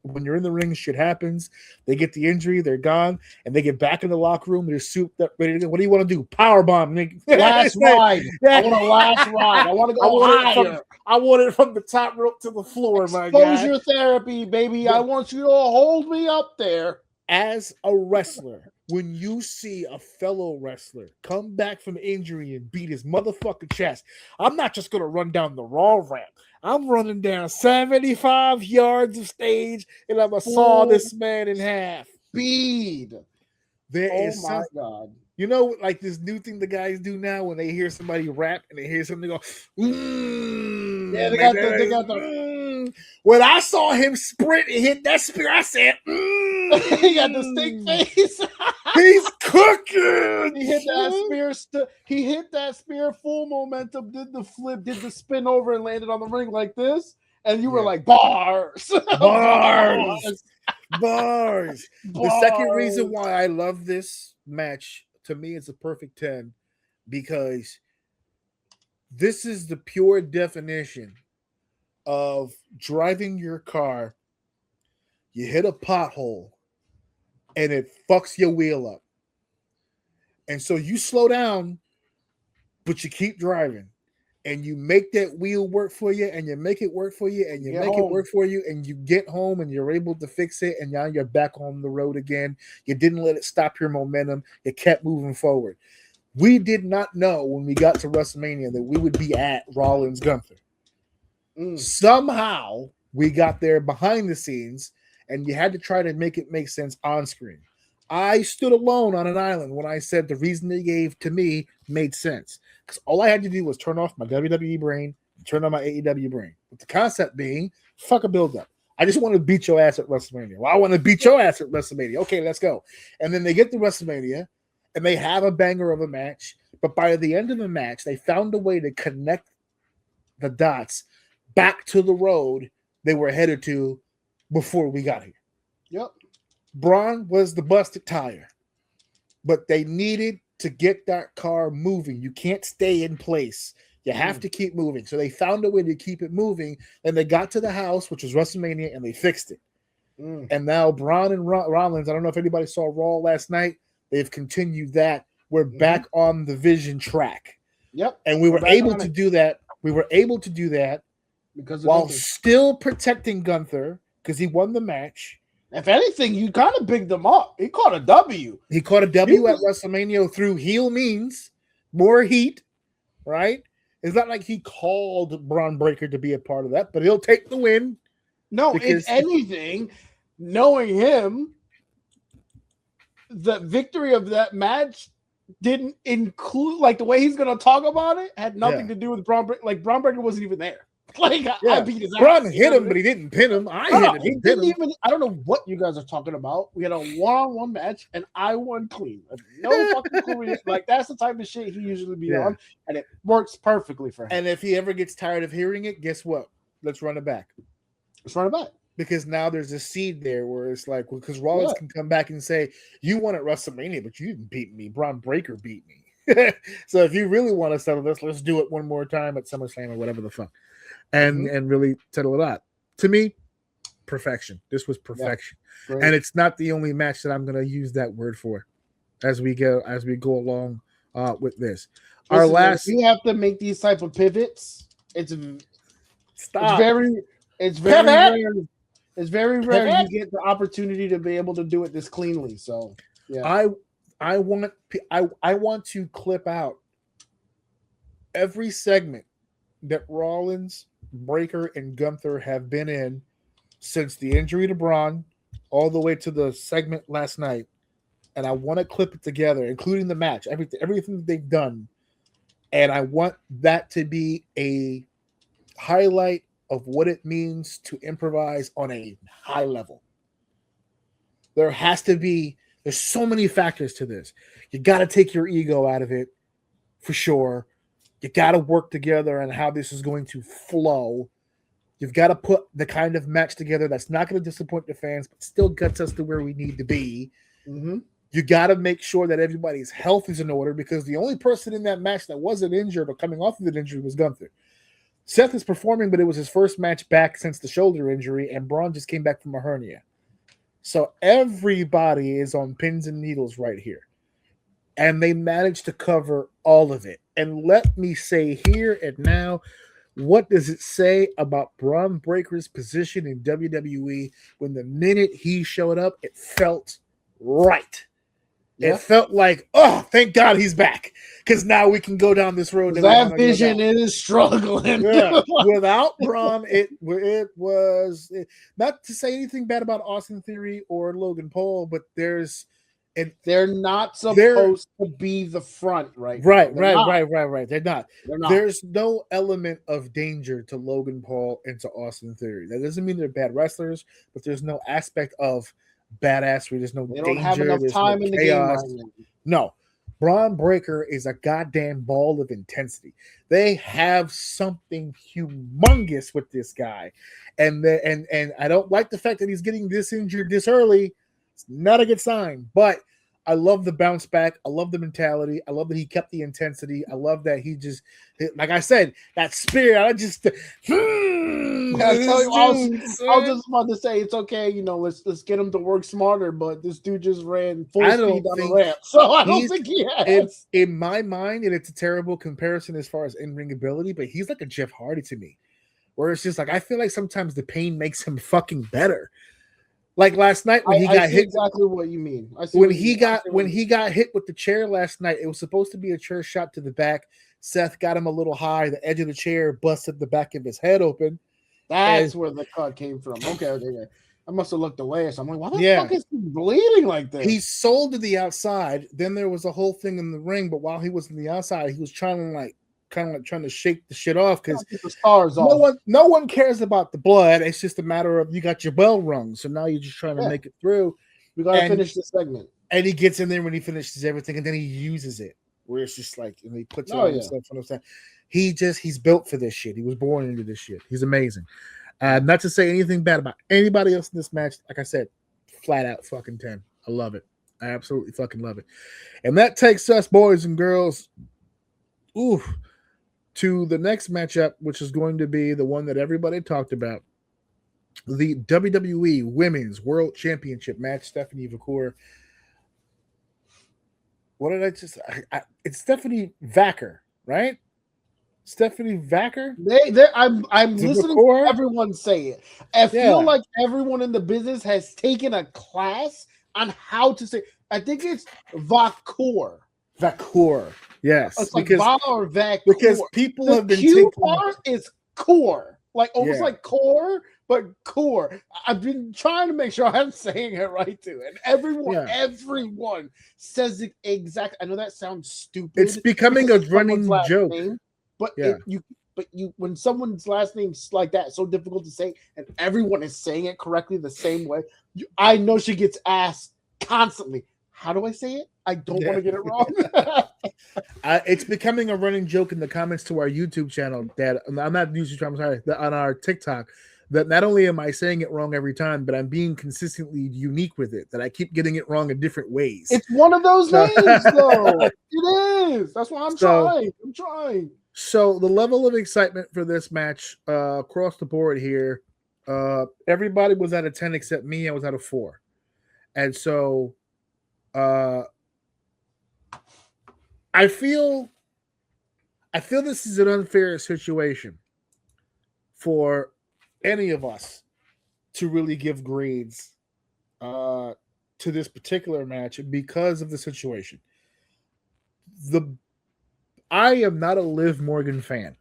When you're in the ring, shit happens. They get the injury, they're gone, and they get back in the locker room. They're souped up, ready to go. What do you want to do? Power bomb, last ride. I want a last ride. I want to go higher. I want it from the top rope to the floor, my guy. Exposure therapy, baby. I want you to hold me up there. As a wrestler, when you see a fellow wrestler come back from injury and beat his motherfucking chest, I'm not just going to run down the Raw ramp. I'm running down 75 yards of stage, and I'm going to saw this man in half. Speed. My God. You know, like this new thing the guys do now when they hear somebody rap and they hear something go, yeah, they got the. When I saw him sprint and hit that spear, I said, he got the stink face. He's cooking. He hit that spear. He hit that spear full momentum, did the flip, did the spin over, and landed on the ring like this. And you were like, bars. Bars. Bars. The second reason why I love this match, to me, it's a perfect 10 because This is the pure definition of driving your car. You hit a pothole and it fucks your wheel up. And so you slow down, but you keep driving. And you make that wheel work for you, and you make it work for you, and you make it work for you, and you get home and you're able to fix it, and now you're back on the road again. You didn't let it stop your momentum. You kept moving forward. We did not know when we got to WrestleMania that we would be at Rollins Gunther. Somehow we got there behind the scenes, and you had to try to make it make sense on screen. I stood alone on an island when I said the reason they gave to me made sense. Because all I had to do was turn off my WWE brain and turn on my AEW brain. With the concept being, fuck a build-up. I just want to beat your ass at WrestleMania. Well, I want to beat your ass at WrestleMania. Okay, let's go. And then they get to WrestleMania, and they have a banger of a match. But by the end of the match, they found a way to connect the dots back to the road they were headed to before we got here. Yep. Braun was the busted tire, but they needed to get that car moving. You can't stay in place. You have to keep moving. So they found a way to keep it moving, and they got to the house, which was WrestleMania, and they fixed it. And now Braun and Rollins, I don't know if anybody saw Raw last night, they've continued that. We're back on the Vision track. Yep. And we were able to do that. We were able to do that because while still protecting Gunther because he won the match. If anything, you kind of bigged him up. He caught a W. He caught a W at WrestleMania through heel means, more heat, right? It's not like he called Braun Breaker to be a part of that, but he'll take the win. No, if anything, knowing him, the victory of that match didn't include, like the way he's going to talk about it, had nothing to do with Braun Breaker. Like Braun Breaker wasn't even there. Like I beat his ass. Braun hit him, but he didn't pin him. I didn't even. I don't know what you guys are talking about. We had a one-on-one match, and I won clean. No fucking clue. Like that's the type of shit he usually be on, and it works perfectly for him. And if he ever gets tired of hearing it, guess what? Let's run it back. Let's run it back. Because now there's a seed there where it's like, because Rollins can come back and say, "You won at WrestleMania, but you didn't beat me. Braun Breaker beat me." So if you really want to settle this, let's do it one more time at SummerSlam or whatever the fuck. And really settle it out. To me, perfection. This was perfection. And it's not the only match that I'm going to use that word for as we go along with this. You have to make these type of pivots. It's very rare. It's very rare you get the opportunity to be able to do it this cleanly. So yeah. I want to clip out every segment that Rollins, Breaker, and Gunther have been in since the injury to Braun all the way to the segment last night, and I want to clip it together, including the match, everything that they've done, and I want that to be a highlight of what it means to improvise on a high level. There's so many factors to this. You got to take your ego out of it, for sure. You got to work together on how this is going to flow. You've got to put the kind of match together that's not going to disappoint the fans, but still gets us to where we need to be. You got to make sure that everybody's health is in order, because the only person in that match that wasn't injured or coming off of an injury was Gunther. Seth is performing, but it was his first match back since the shoulder injury, and Braun just came back from a hernia. So everybody is on pins and needles right here. And they managed to cover all of it. And let me say here and now, what does it say about Braun Breaker's position in WWE when the minute he showed up, it felt right. Yeah. It felt like, oh, thank God he's back, because now we can go down this road. That Vision is struggling. Yeah. Without Braun, it was not to say anything bad about Austin Theory or Logan Paul, but they're not supposed to be the front, right? Right. They're not. There's no element of danger to Logan Paul and to Austin Theory. That doesn't mean they're bad wrestlers, but there's no aspect of badassery. There's no danger. They don't have enough time in the game right now. No. Braun Breaker is a goddamn ball of intensity. They have something humongous with this guy. And I don't like the fact that he's getting this injured this early. It's not a good sign. But I love the bounce back. I love the mentality. I love that he kept the intensity. I love that he just, like I said, that spirit. I just, I tell you, I was just about to say it's okay. Let's get him to work smarter. But this dude just ran full speed down the ramp, so I don't think he has. In my mind, and it's a terrible comparison as far as in-ring ability, but he's like a Jeff Hardy to me, where it's just like I feel like sometimes the pain makes him fucking better. Like last night when he got hit, exactly what you mean. When he got hit with the chair last night, it was supposed to be a chair shot to the back. Seth got him a little high. The edge of the chair busted the back of his head open. That's where the cut came from. Okay. I must have looked away. So I'm like, why the fuck is he bleeding like this? He sold to the outside. Then there was a whole thing in the ring, but while he was in the outside, he was trying to shake the shit off because the stars off. No one cares about the blood. It's just a matter of you got your bell rung, so now you're just trying to make it through. We gotta finish the segment. And he gets in there when he finishes everything, and then he uses it where it's just like, and he puts it on himself. He's built for this shit. He was born into this shit. He's amazing. Not to say anything bad about anybody else in this match. Like I said, flat out fucking 10. I love it. I absolutely fucking love it. And that takes us, boys and girls, to the next matchup, which is going to be the one that everybody talked about. The WWE Women's World Championship match. Stephanie Vaquer. What did I just... it's Stephanie Vaquer, right? Stephanie Vaquer? I'm listening to everyone say it. I feel like everyone in the business has taken a class on how to say... I think it's Vaquer. Vaquer. Yes. It's like Va or Vac. Because people have been Q part is core. Like almost like core, but core. I've been trying to make sure I'm saying it right too. And everyone says it exactly. I know that sounds stupid. It's becoming a running joke. But when someone's last name's like that, so difficult to say, and everyone is saying it correctly the same way, I know she gets asked constantly, how do I say it? I don't want to get it wrong. It's becoming a running joke in the comments to our YouTube channel that I'm not YouTube channel, I'm sorry, on our TikTok, that not only am I saying it wrong every time, but I'm being consistently unique with it, that I keep getting it wrong in different ways. It's one of those names, though. It is. That's why I'm trying. So the level of excitement for this match across the board here, everybody was at a 10 except me. I was at a 4. And so I feel this is an unfair situation for any of us to really give grades to this particular match because of the situation. I am not a Liv Morgan fan,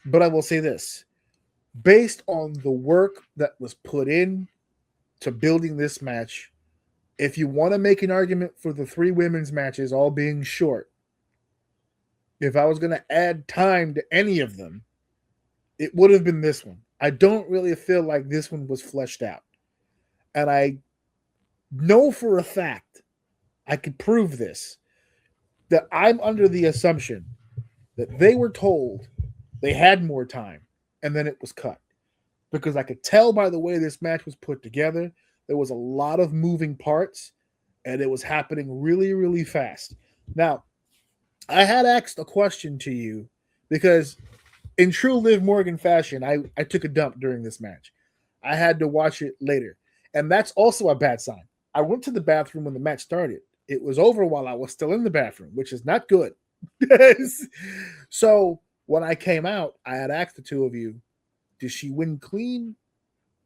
but I will say this. Based on the work that was put in to building this match, if you want to make an argument for the 3 women's matches all being short, if I was going to add time to any of them, it would have been this one. I don't really feel like this one was fleshed out. And I know for a fact, I could prove this, that I'm under the assumption that they were told they had more time and then it was cut. Because I could tell by the way this match was put together, there was a lot of moving parts and it was happening really, really fast. Now, I had asked a question to you because in true Liv Morgan fashion, I took a dump during this match. I had to watch it later. And that's also a bad sign. I went to the bathroom when the match started. It was over while I was still in the bathroom, which is not good. So when I came out, I had asked the two of you, did she win clean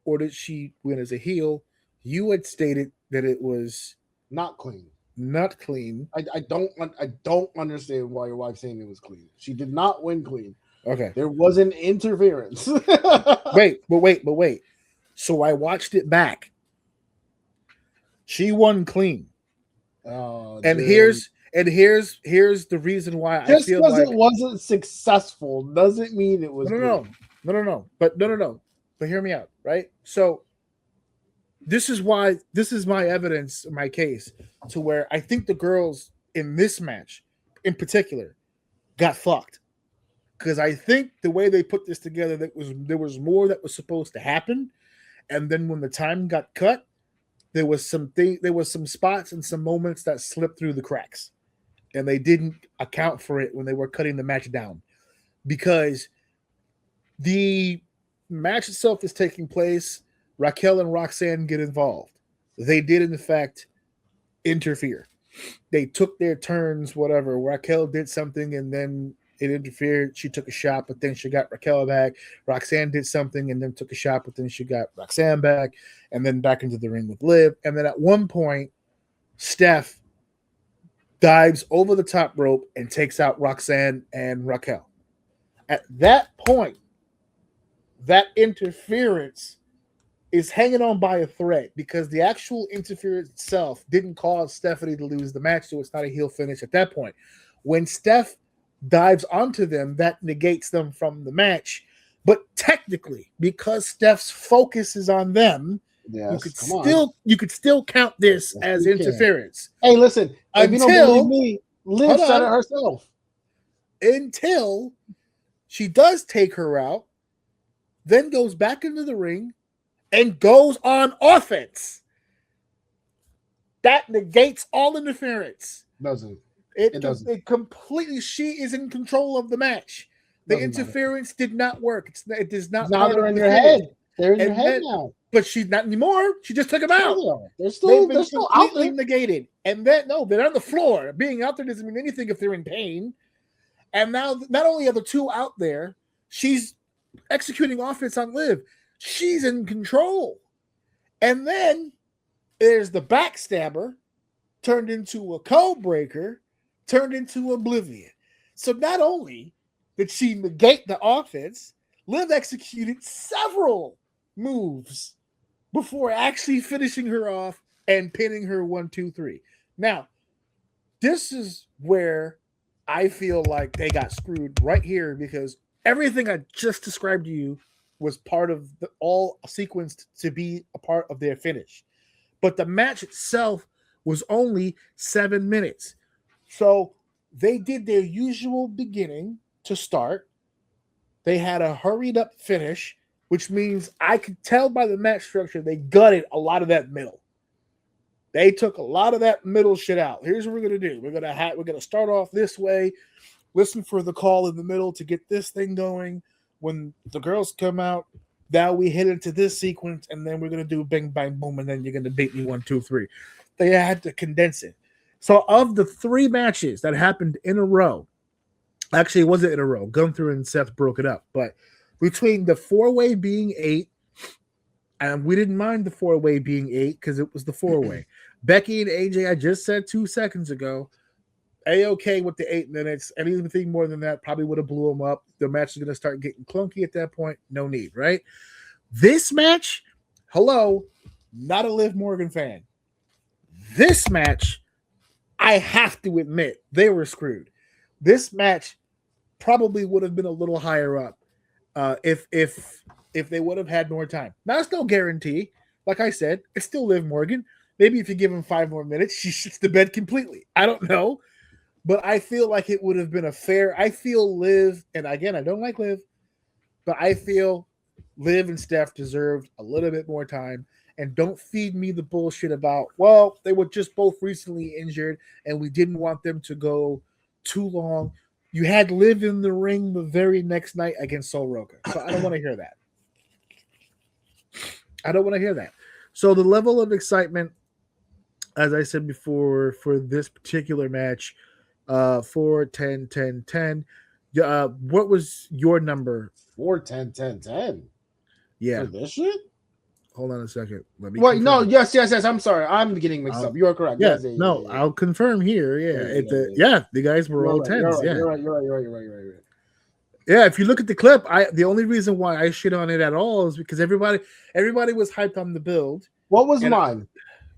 or did she win as a heel? You had stated that it was not clean. Not clean. I don't understand why your wife's saying it was clean. She did not win clean. Okay. There was an interference. Wait. So I watched it back. She won clean. Oh, and here's the reason why I feel like it wasn't successful doesn't mean it was no. But hear me out, right? So this is my evidence, my case, to where I think the girls in this match, in particular, got fucked. Because I think the way they put this together, there was more that was supposed to happen, and then when the time got cut, there was some spots and some moments that slipped through the cracks, and they didn't account for it when they were cutting the match down, because the match itself is taking place. Raquel and Roxanne get involved. They did, in fact, interfere. They took their turns, whatever. Raquel did something and then it interfered. She took a shot, but then she got Raquel back. Roxanne did something and then took a shot, but then she got Roxanne back, and then back into the ring with Liv. And then at one point, Steph dives over the top rope and takes out Roxanne and Raquel. At that point, that interference is hanging on by a thread, because the actual interference itself didn't cause Stephanie to lose the match, so it's not a heel finish at that point. When Steph dives onto them, that negates them from the match. But technically, because Steph's focus is on them, you could still count this as interference. Hey, listen, if you don't believe me, Liv said it herself. Until she does take her out, then goes back into the ring and goes on offense. That negates all interference. It doesn't. It completely. She is in control of the match. The interference did not work. It does not. Now they're in your head. They're in your head now. But she's not anymore. She just took them out. They're still out there. Negated. And then they're on the floor. Being out there doesn't mean anything if they're in pain. And now, not only are the two out there, she's executing offense on Liv. She's in control. And then there's the backstabber turned into a code breaker, turned into Oblivion. So not only did she negate the offense, Liv executed several moves before actually finishing her off and pinning her 1, 2, 3. Now, this is where I feel like they got screwed right here, because everything I just described to you was part of all sequenced to be a part of their finish. But the match itself was only 7 minutes. So they did their usual beginning to start. They had a hurried up finish, which means I could tell by the match structure they gutted a lot of that middle. They took a lot of that middle shit out. Here's what we're gonna do. We're gonna start off this way. Listen for the call in the middle to get this thing going. When the girls come out, now we hit into this sequence, and then we're gonna do bing bang boom, and then you're gonna beat me 1, 2, 3. They had to condense it. So of the 3 matches that happened in a row, actually it wasn't in a row. Gunther and Seth broke it up, but between the 4-way being 8, and we didn't mind the 4-way being 8 because it was the 4-way. Becky and AJ, I just said 2 seconds ago, A-okay with the 8 minutes. Anything more than that probably would have blew them up. The match is going to start getting clunky at that point. No need, right? This match, hello, not a Liv Morgan fan. This match, I have to admit, they were screwed. This match probably would have been a little higher up if they would have had more time. Now, it's no guarantee. Like I said, it's still Liv Morgan. Maybe if you give him 5 more minutes, she shits the bed completely. I don't know. But I feel like it would have been a fair. I feel Liv, and again, I don't like Liv, but I feel Liv and Steph deserved a little bit more time. And don't feed me the bullshit about, well, they were just both recently injured and we didn't want them to go too long. You had Liv in the ring the very next night against Sol Roca. So I don't want to hear that. I don't want to hear that. So the level of excitement, as I said before, for this particular match, 4, 10, 10, 10. What was your number? 4, 10, 10, 10. Yeah. For this shit? Hold on a second. Let me. Wait, no, yes. I'm sorry. I'm getting mixed up. You are correct. Yeah, no, I'll confirm here. Yeah, the guys were all 10s. You're right. Yeah, if you look at the clip, the only reason why I shit on it at all is because everybody was hyped on the build. What was mine?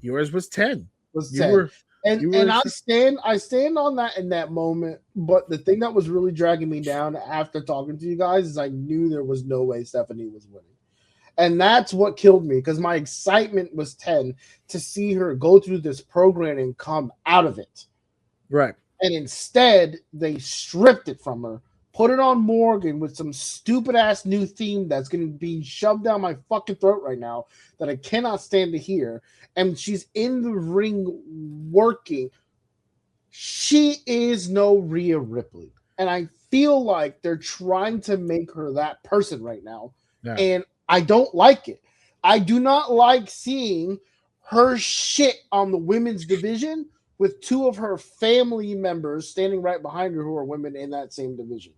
Yours was 10. Was 10. And I stand on that in that moment. But the thing that was really dragging me down after talking to you guys is I knew there was no way Stephanie was winning. And that's what killed me, because my excitement was 10 to see her go through this program and come out of it. Right. And instead, they stripped it from her, put it on Morgan with some stupid ass new theme that's going to be shoved down my fucking throat right now that I cannot stand to hear. And she's in the ring working. She is no Rhea Ripley. And I feel like they're trying to make her that person right now. Yeah. And I don't like it. I do not like seeing her shit on the women's division with two of her family members standing right behind her who are women in that same division.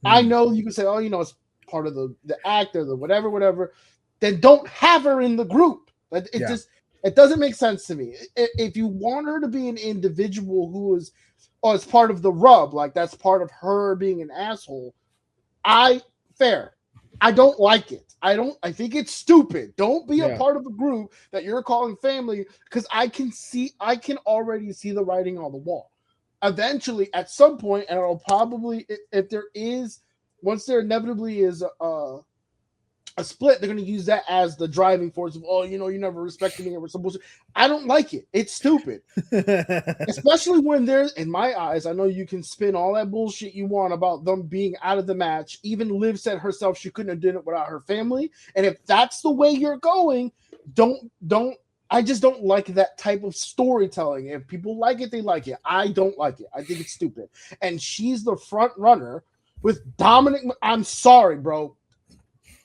I know you can say, oh, it's part of the act or the whatever. Then don't have her in the group. It doesn't make sense to me. If you want her to be an individual who is, it's part of the rub, like that's part of her being an asshole. Fair. I don't like it. I think it's stupid. Don't be a part of a group that you're calling family, because I can already see the writing on the wall. Eventually, at some point, and it'll probably, if there is, once there inevitably is a split, they're going to use that as the driving force of, you never respected me or some bullshit. I don't like it. It's stupid. Especially when there's, in my eyes, I know you can spin all that bullshit you want about them being out of the match. Even Liv said herself she couldn't have done it without her family. And if that's the way you're going, I just don't like that type of storytelling. If people like it, they like it. I don't like it. I think it's stupid. And she's the front runner with Dominic. I'm sorry, bro.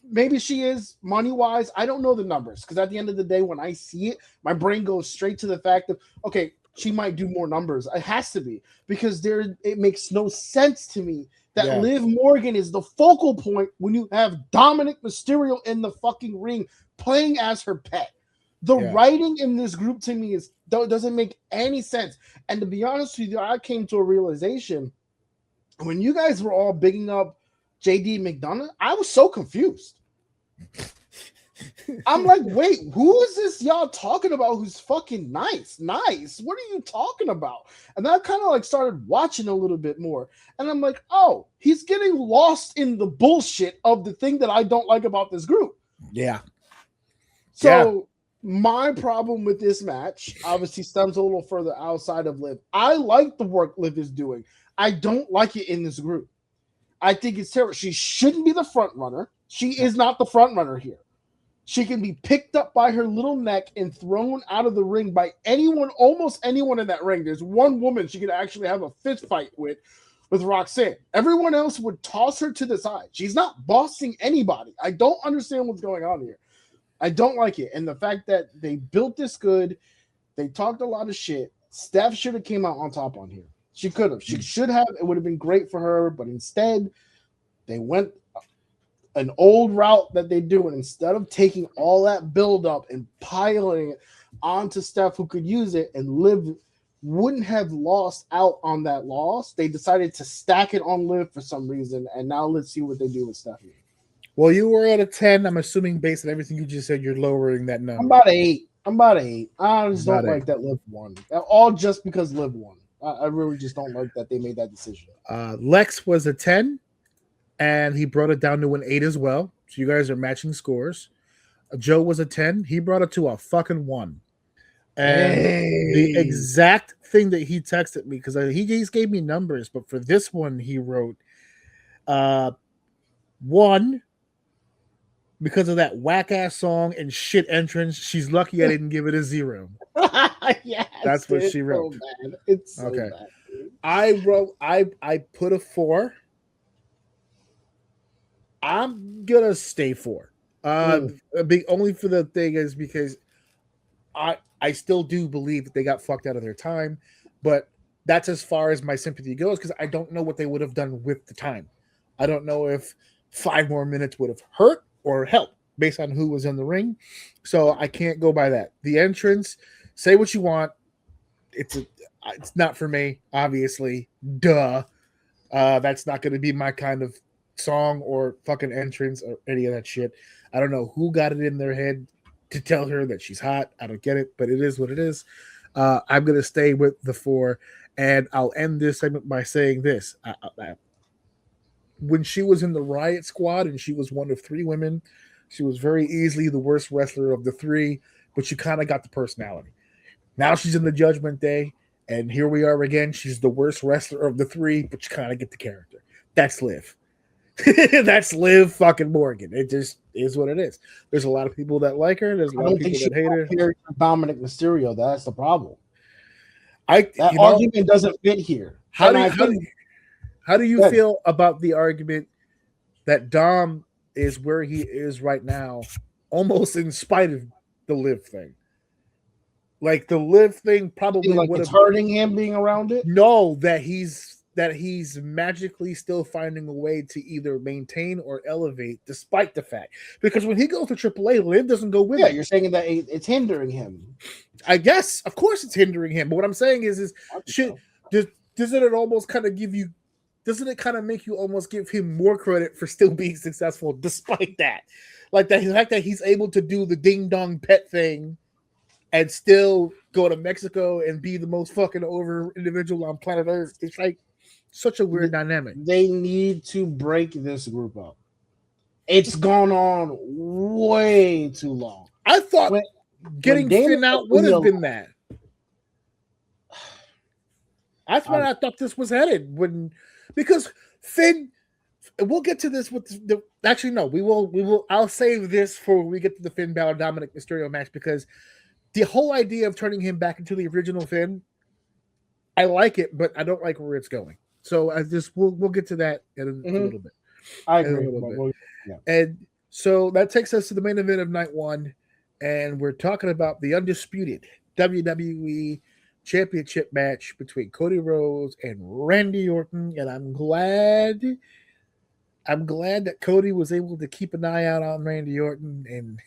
Maybe she is money-wise. I don't know the numbers, because at the end of the day, when I see it, my brain goes straight to the fact of, okay, she might do more numbers. It has to be, because it makes no sense to me that Liv Morgan is the focal point when you have Dominic Mysterio in the fucking ring playing as her pet. The writing in this group to me doesn't make any sense. And to be honest with you, I came to a realization when you guys were all bigging up JD McDonough, I was so confused. I'm like, wait, who is this y'all talking about who's fucking nice? Nice? What are you talking about? And I kind of like started watching a little bit more. And I'm like, oh, he's getting lost in the bullshit of the thing that I don't like about this group. Yeah. So my problem with this match obviously stems a little further outside of Liv. I like the work Liv is doing. I don't like it in this group. I think it's terrible. She shouldn't be the front runner. She is not the front runner here. She can be picked up by her little neck and thrown out of the ring by anyone, almost anyone in that ring. There's one woman she could actually have a fist fight with Roxanne. Everyone else would toss her to the side. She's not bossing anybody. I don't understand what's going on here. I don't like it. And the fact that they built this good, they talked a lot of shit. Steph should have came out on top on here. She could have. She should have. It would have been great for her. But instead, they went an old route that they do. And instead of taking all that build up and piling it onto Steph, who could use it and Liv wouldn't have lost out on that loss, they decided to stack it on Liv for some reason. And now let's see what they do with Stephanie. Well, you were at a 10. I'm assuming based on everything you just said, you're lowering that number. I'm about an 8. I just don't like that Liv won. All just because Liv won. I really just don't like that they made that decision. Lex was a 10, and he brought it down to an 8 as well. So you guys are matching scores. Joe was a 10. He brought it to a fucking 1. And the exact thing that he texted me, because he just gave me numbers, but for this one, he wrote 1 because of that whack-ass song and shit entrance. She's lucky I didn't give it a 0. Yes, that's what she wrote. So bad. It's so okay. Bad, I put a 4. I'm gonna stay 4. Only for the thing is because I still do believe that they got fucked out of their time, but that's as far as my sympathy goes because I don't know what they would have done with the time. I don't know if 5 more minutes would have hurt or helped based on who was in the ring. So I can't go by that. The entrance, say what you want. It's not for me, obviously. Duh. That's not going to be my kind of song or fucking entrance or any of that shit. I don't know who got it in their head to tell her that she's hot. I don't get it, but it is what it is. I'm going to stay with the 4, and I'll end this segment by saying this. When she was in the Riot Squad and she was one of 3 women, she was very easily the worst wrestler of the 3, but she kind of got the personality. Now she's in the Judgment Day, And here we are again. She's the worst wrestler of the three, but you kind of get the character. That's Liv. That's Liv fucking Morgan. It just is what it is. There's a lot of people that like her. There's a lot of people that hate her. Dominic Mysterio. That's the problem. That argument doesn't fit here. How do you feel about the argument that Dom is where he is right now, almost in spite of the Liv thing? Like the Liv thing probably would have hurting him being around it. No, that he's magically still finding a way to either maintain or elevate, despite the fact, because when he goes to AAA, Liv doesn't go with him. Yeah, you're saying that it's hindering him. I guess, of course, it's hindering him. But what I'm saying is doesn't it almost kind of give you? Doesn't it kind of make you almost give him more credit for still being successful despite that? Like the fact that he's able to do the ding dong pet thing and still go to Mexico and be the most fucking over individual on planet Earth. It's like such a weird dynamic. They need to break this group up. It's gone on way too long. I thought getting Finn out would have been that. That's where I thought this was headed because Finn. We'll get to this with the. Actually, no, we will. I'll save this for when we get to the Finn Balor Dominic Mysterio match because the whole idea of turning him back into the original Finn, I like it, but I don't like where it's going. So we'll get to that in a little bit. I agree. Yeah. And so that takes us to the main event of night one, and we're talking about the undisputed WWE Championship match between Cody Rhodes and Randy Orton. And I'm glad that Cody was able to keep an eye out on Randy Orton and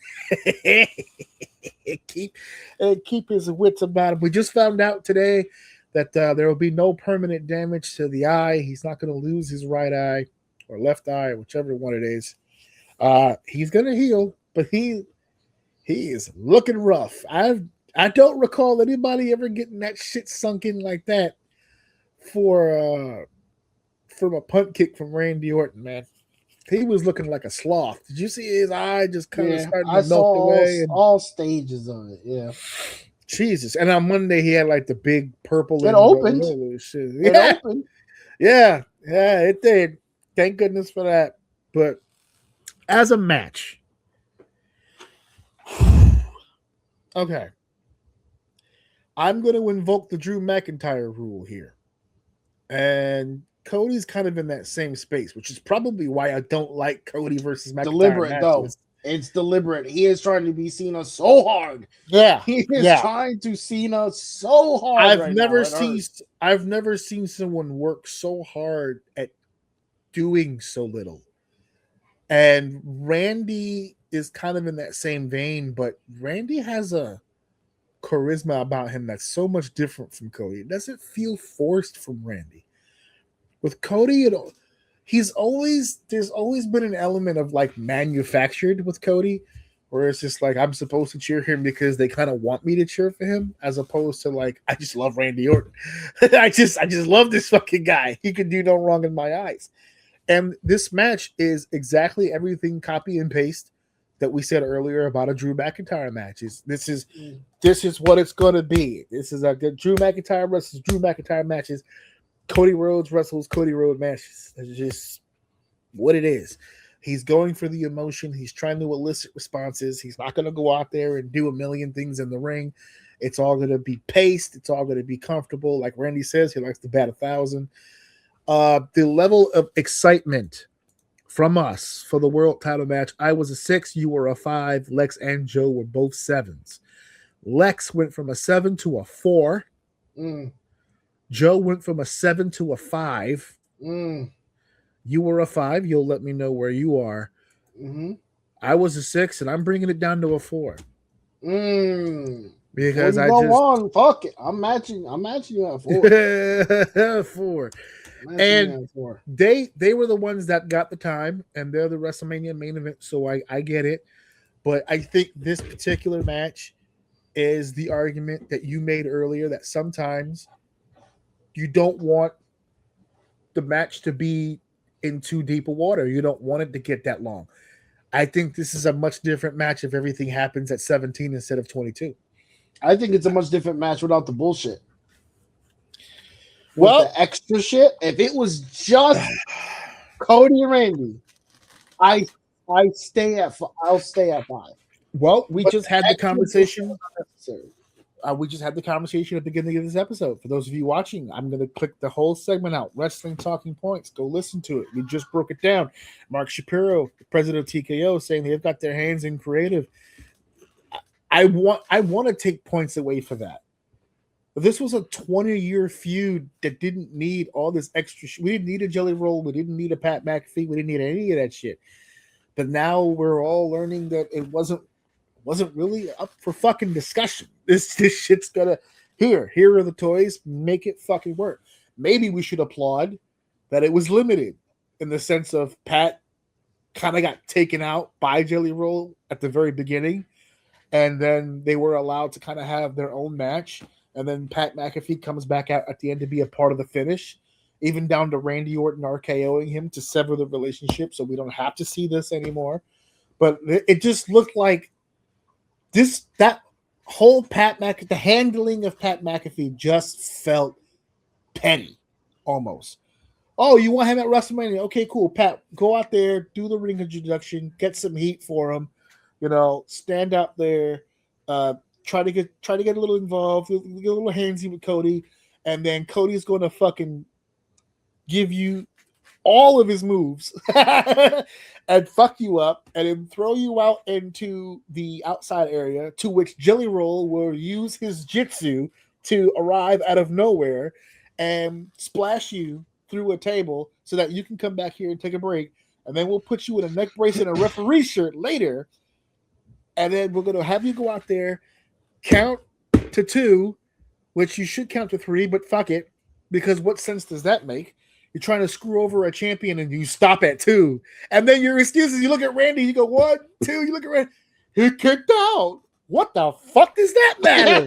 keep his wits about him. We just found out today that there will be no permanent damage to the eye. He's not going to lose his right eye or left eye, whichever one it is. He's going to heal, but he is looking rough. I don't recall anybody ever getting that shit sunk in like that from a punt kick from Randy Orton, man. He was looking like a sloth. Did you see his eye just kind of starting to melt away? All stages of it, yeah. Jesus. And on Monday, he had like the big purple. It opened. Shit. It opened. Yeah, it did. Thank goodness for that. But as a match, okay, I'm going to invoke the Drew McIntyre rule here. And Cody's kind of in that same space, which is probably why I don't like Cody versus McIntyre. Deliberate, matches. though. It's deliberate. He is trying to be Cena so hard. Yeah. He is trying to Cena so hard. I've never seen someone work so hard at doing so little. And Randy is kind of in that same vein, but Randy has a charisma about him that's so much different from Cody. It doesn't feel forced from Randy. With Cody, there's always been an element of like manufactured with Cody, where it's just like I'm supposed to cheer him because they kind of want me to cheer for him, as opposed to like I just love Randy Orton. I just love this fucking guy. He can do no wrong in my eyes. And this match is exactly everything copy and paste that we said earlier about a Drew McIntyre match. This is what it's gonna be. This is a good Drew McIntyre versus Drew McIntyre matches. Cody Rhodes wrestles Cody Rhodes matches. That's just what it is. He's going for the emotion. He's trying to elicit responses. He's not going to go out there and do a million things in the ring. It's all going to be paced. It's all going to be comfortable. Like Randy says, he likes to bat 1,000. The level of excitement from us for the world title match, I was a 6, you were a 5. Lex and Joe were both 7s. Lex went from a 7 to a 4. Joe went from a 7 to a 5. You were a 5. You'll let me know where you are. I was a 6, and I'm bringing it down to a 4. Because fuck it. I'm matching you at 4. 4. And they were the ones that got the time, and they're the WrestleMania main event, so I get it. But I think this particular match is the argument that you made earlier, that sometimes you don't want the match to be in too deep a water. You don't want it to get that long. I think this is a much different match if everything happens at 17 instead of 22. I think it's a much different match without the bullshit. with the extra shit. If it was just Cody and Randy, I'll stay at 5. Well, we But just had the extra conversation. unnecessary. We just had the conversation at the beginning of this episode. For those of you watching, I'm going to click the whole segment out. Wrestling Talking Points. Go listen to it. We just broke it down. Mark Shapiro, the president of TKO, saying they've got their hands in creative. I want to take points away for that. This was a 20-year feud that didn't need all this extra shit. We didn't need a Jelly Roll. We didn't need a Pat McAfee. We didn't need any of that shit. But now we're all learning that it wasn't really up for fucking discussion. This shit's gonna here are the toys, make it fucking work. Maybe we should applaud that it was limited in the sense of Pat kind of got taken out by Jelly Roll at the very beginning, and then they were allowed to kind of have their own match, and then Pat McAfee comes back out at the end to be a part of the finish, even down to Randy Orton RKOing him to sever the relationship, so we don't have to see this anymore. But it just looked like that whole the handling of Pat McAfee just felt petty, almost. Oh, you want him at WrestleMania? Okay, cool. Pat, go out there, do the ring introduction, get some heat for him. Stand out there, try to get a little involved, get a little handsy with Cody, and then Cody's going to fucking give you all of his moves and fuck you up and then throw you out into the outside area, to which Jelly Roll will use his jitsu to arrive out of nowhere and splash you through a table so that you can come back here and take a break, and then we'll put you in a neck brace and a referee shirt later, and then we're going to have you go out there, count to 2, which you should count to 3, but fuck it, because what sense does that make? You're trying to screw over a champion and you stop at 2. And then your excuses, you look at Randy, you go 1, 2, you look at Randy, he kicked out. What the fuck does that matter?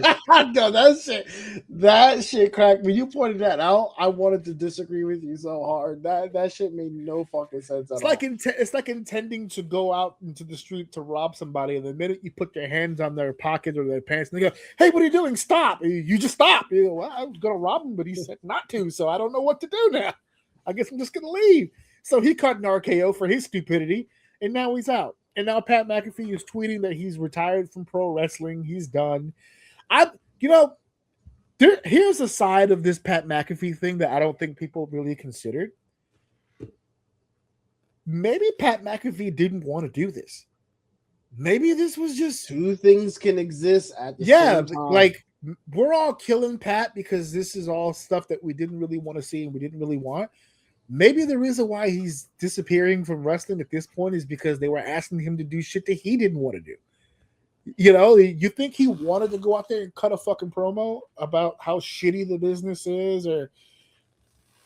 No, that shit cracked me. You pointed that out. I wanted to disagree with you so hard. That shit made no fucking sense at all. It's like intending to go out into the street to rob somebody, and the minute you put your hands on their pockets or their pants, and they go, "Hey, what are you doing? Stop!" You just stop. You go, "Well, I was gonna rob him, but he said not to, so I don't know what to do now. I guess I'm just gonna leave." So he caught an RKO for his stupidity, and now he's out. And now Pat McAfee is tweeting that he's retired from pro wrestling. He's done. Here's a side of this Pat McAfee thing that I don't think people really considered. Maybe Pat McAfee didn't want to do this. Maybe this was just 2 things can exist at the same time. Like we're all killing Pat because this is all stuff that we didn't really want to see and we didn't really want. Maybe the reason why he's disappearing from wrestling at this point is because they were asking him to do shit that he didn't want to do. You think he wanted to go out there and cut a fucking promo about how shitty the business is, or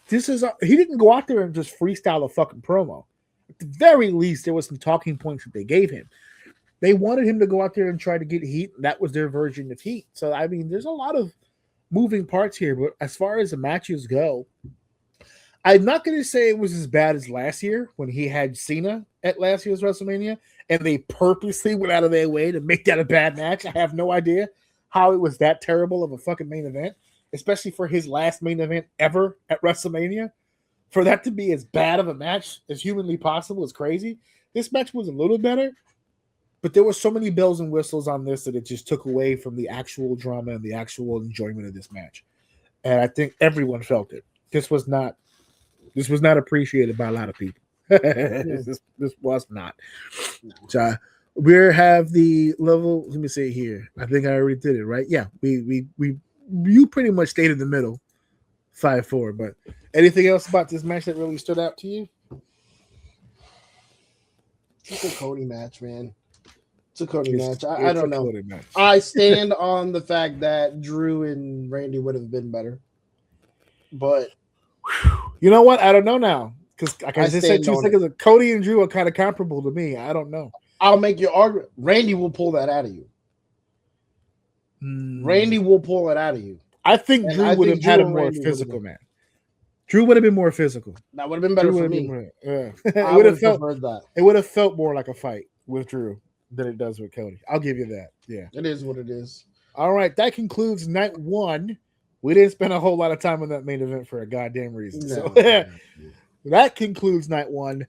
he didn't go out there and just freestyle a fucking promo. At the very least, there was some talking points that they gave him. They wanted him to go out there and try to get heat. That was their version of heat. So, I mean, there's a lot of moving parts here, but as far as the matches go, I'm not going to say it was as bad as last year when he had Cena at last year's WrestleMania, and they purposely went out of their way to make that a bad match. I have no idea how it was that terrible of a fucking main event, especially for his last main event ever at WrestleMania. For that to be as bad of a match as humanly possible is crazy. This match was a little better, but there were so many bells and whistles on this that it just took away from the actual drama and the actual enjoyment of this match. And I think everyone felt it. This was not appreciated by a lot of people. This was not. So we have the level. Let me see here. I think I already did it, right? Yeah, you pretty much stayed in the middle, 5-4. But anything else about this match that really stood out to you? It's a Cody match, man. It's a Cody match. I don't know. I stand on the fact that Drew and Randy would have been better, but. You know what? I don't know now. Because like I just said 2 seconds ago, Cody and Drew are kind of comparable to me. I don't know. I'll make your argument. Randy will pull that out of you. Randy will pull it out of you. I think Drew would have had a more physical match. Drew would have been more physical. That would have been better for me. It would have felt that. It would have felt more like a fight with Drew than it does with Cody. I'll give you that. Yeah. It is what it is. All right. That concludes night 1 We didn't spend a whole lot of time on that main event for a goddamn reason. No, So that concludes night one